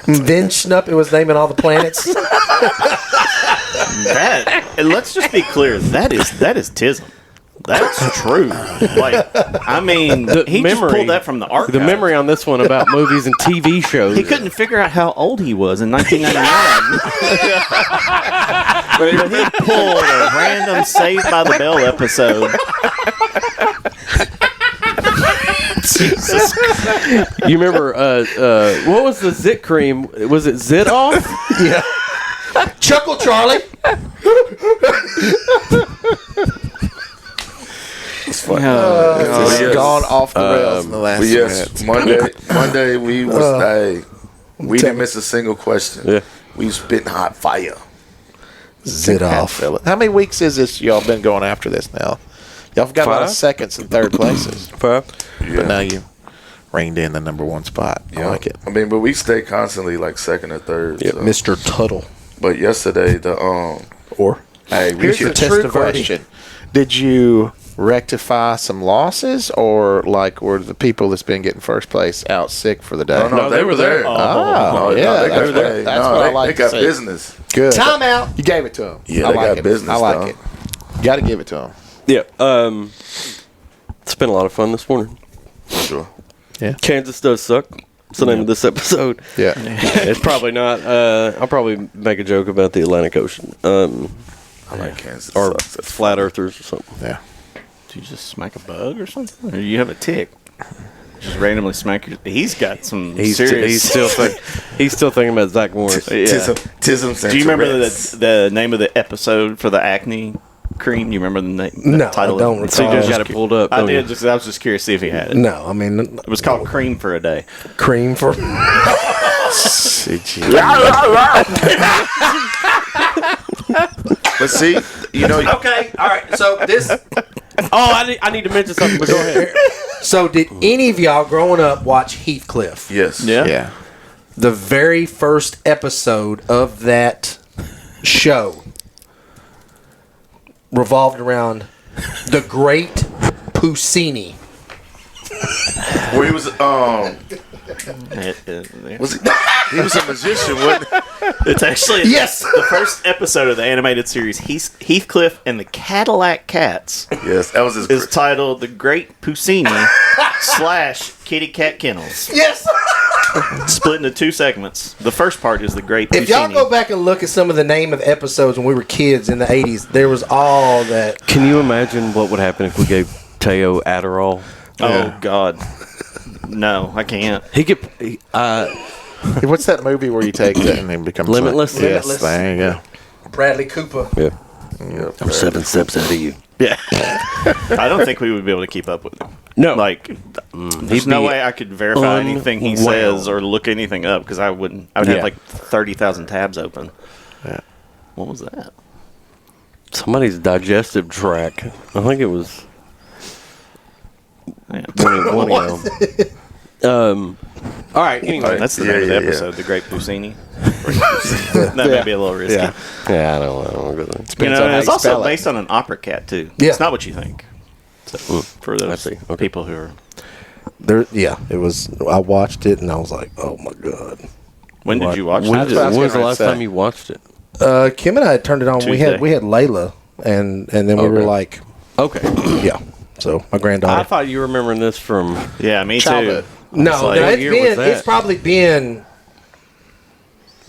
Vinschnup, it was naming all the planets. And let's just be clear. That is Tism. That's true. Like, I mean, he just pulled that from the archive. The memory on this one about movies and TV shows. He couldn't figure out how old he was in 1999. But he pulled a random Saved by the Bell episode. Jesus. You remember, what was the Zit cream? Was it Zit off? Yeah. Chuckle Charlie. It's funny. It's yes. gone off the rails in the last But yes, 2 minutes. Monday we was we didn't miss a single question. Yeah. We was spitting hot fire. Zit off. How many weeks is this y'all been going after this now? Y'all got a lot of 2nd and 3rd places. 5. But now you reined in the number one spot. I like it. I mean, but we stay constantly like second or third. Yep. So. Mr. Tuttle. But yesterday, the Hey, we Here's should the test true the question. Did you rectify some losses, or like were the people that's been getting first place out sick for the day? No, they were there. Oh, yeah, that's what I like They to got see. business. Good. Timeout. You gave it to them. Yeah, I they like got it. business, I like though. it. You got to give it to them. Yeah. It's been a lot of fun this morning. Sure. Kansas does suck. It's the name of this episode. Yeah. It's probably not. I'll probably make a joke about the Atlantic Ocean. I like Kansas. Or Sucks. That's flat earthers or something. Yeah. Did you just smack a bug or something? Or you have a tick? Just randomly smack your... He's got some serious... He's still thinking about Zach Morris. Tism. Do you remember the name of the episode for the acne cream? Do you remember the name? No, title I don't of it? So you recall. just got it pulled up. I don't did. you? I was just curious to see if he had it. No, I mean, It was called Cream for a Day. cream for. But see, you know, Okay, all right. So this. I need to mention something, but go ahead. So did any of y'all growing up watch Heathcliff? yes. Yeah. Yeah. The very first episode of that show revolved around the Great Puccini. Where he was, Yeah. was he was a magician, wasn't he? It's actually Yes. the first episode of the animated series Heathcliff and the Cadillac Cats Yes, that was his. is titled The Great Puccini / Kitty Cat Kennels. Yes. Split into two segments. The first part is The Great Puccini. If y'all go back and look at some of the name of episodes when we were kids in the 80s, there was all that. Can you imagine what would happen if we gave Teo Adderall? Oh God, no, I can't. He could. What's that movie where you take that and then becomes Limitless? Yes, Limitless. there you go. Bradley Cooper. Yeah. I'm 7 steps ahead of you. Yeah, I don't think we would be able to keep up with him. No. Like, there's no way I could verify anything he unwell. says or look anything up because I would Yeah. have like 30,000 tabs open. Yeah. What was that? Somebody's digestive tract. I think it was Yeah. one of them. All right. Anyway, That's the Yeah, name of the yeah, episode, The Great Puccini. That may be a little risky. Yeah. yeah, I don't know. You Depends on know, how it's you also spell it. based on an opera cat too. Yeah. It's not what you think. So, for those see. Okay. people who are, There, yeah, it was. I watched it and I was like, "Oh my god!" when did you watch When that? what I was was the gonna last say. time you watched it? Kim and I had turned it on. Tuesday. We had Layla, and then we were Okay. like, Okay. "Yeah." So my I granddaughter. thought you were remembering this from. Yeah, me Childhood. too. No, It's like- no, what year was that? it's probably been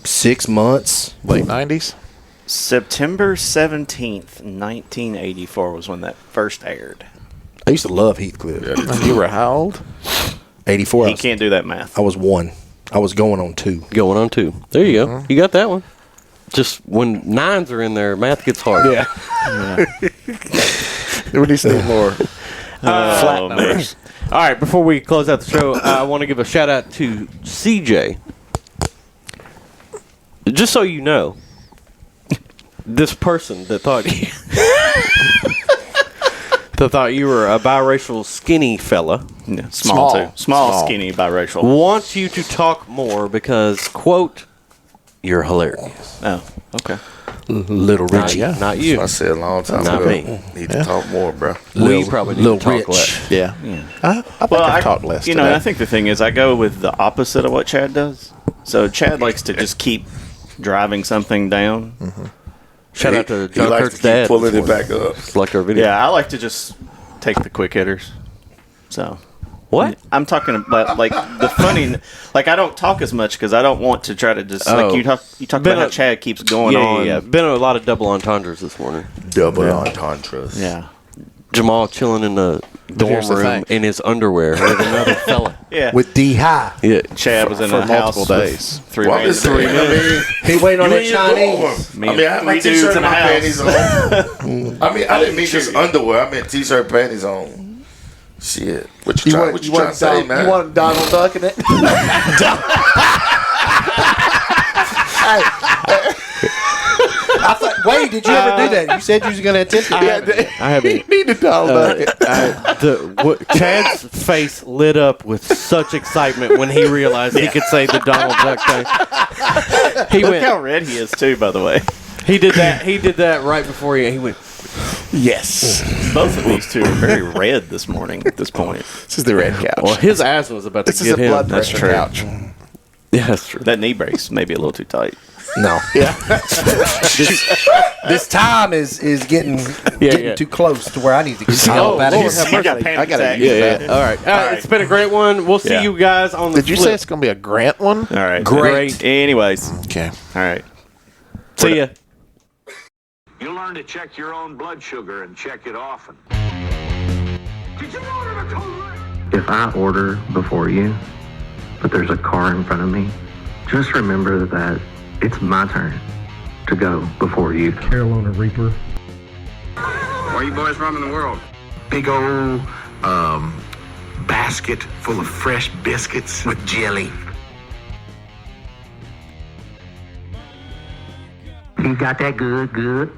6 months. Late 90s? September 17th, 1984 was when that first aired. I used to love Heathcliff. You were how old? 84. He can't do that math. I was 1. I was going on 2. Going on 2. There you go. You got that one. Just when 9s are in there, math gets hard. Yeah. We need some more flat Oh, man. numbers. All right, before we close out the show, I want to give a shout out to CJ. Just so you know, this person that thought you were a biracial skinny fella Yeah, Small. small too. Small, Small. skinny, biracial. wants you to talk more because, quote, you're hilarious. Oh, okay. Little Not, Richie. not you. I said a long time Not ago. me. Need to talk more, bro. We probably need Lil to talk Rich. less. Yeah. I think I've talked less You know, today. and I think the thing is, I go with the opposite of what Chad does. So Chad likes to just keep driving something down. Shout out to He John likes Kurt's to keep dad. pulling this it back morning. up. Select our video. Yeah, I like to just take the quick hitters. So What? I'm talking about like the funny, like I don't talk as much because I don't want to try to just Oh. like you talk Been about how a- Chad keeps going Yeah, on. yeah. Been a lot of double entendres this morning. Double entendres. Yeah. Jamal chilling in the dorm here's the room thing. in his underwear with another fella. Yeah. With D High. Yeah. Chad was in for a house multiple with days. 3 Well, I'm random just saying, dudes. He waiting on You that in your Chinese. dorm. Me I and mean, I had my three dudes t-shirt in and a my house. panties on. I mean, I didn't mean just underwear. I meant t-shirt, panties on. Shit. What you trying to say, man? You want Donald Duck in it? I thought, Wade, did you ever do that? You said you was going to attempt it. I haven't. Need to Donald Duck. Chad's face lit up with such excitement when he realized he could say the Donald Duck thing. He Look went. how red he is too, by the way. He did that. He did that right before he went. Yes. Both of these two are very red this morning at this point. This is the red couch. Well, his asthma was about to This is get a him. blood That's pressure true. couch. Yeah, that's true. That knee brace may be a little too tight. No. Yeah. This time is getting yeah. too close to where I need to get Oh, out of Lord here. have mercy. I gotta Yeah, use that. All right. It's been a great one. We'll see Yeah. you guys on the Did you flip. say it's going to be a Grant one? All right. Great. Anyways. Okay. All right. See ya. You learn to check your own blood sugar and check it often. If I order before you, but there's a car in front of me, just remember that it's my turn to go before you. Carolina Reaper. Where you boys from in the world? Big old basket full of fresh biscuits with jelly. You got that good?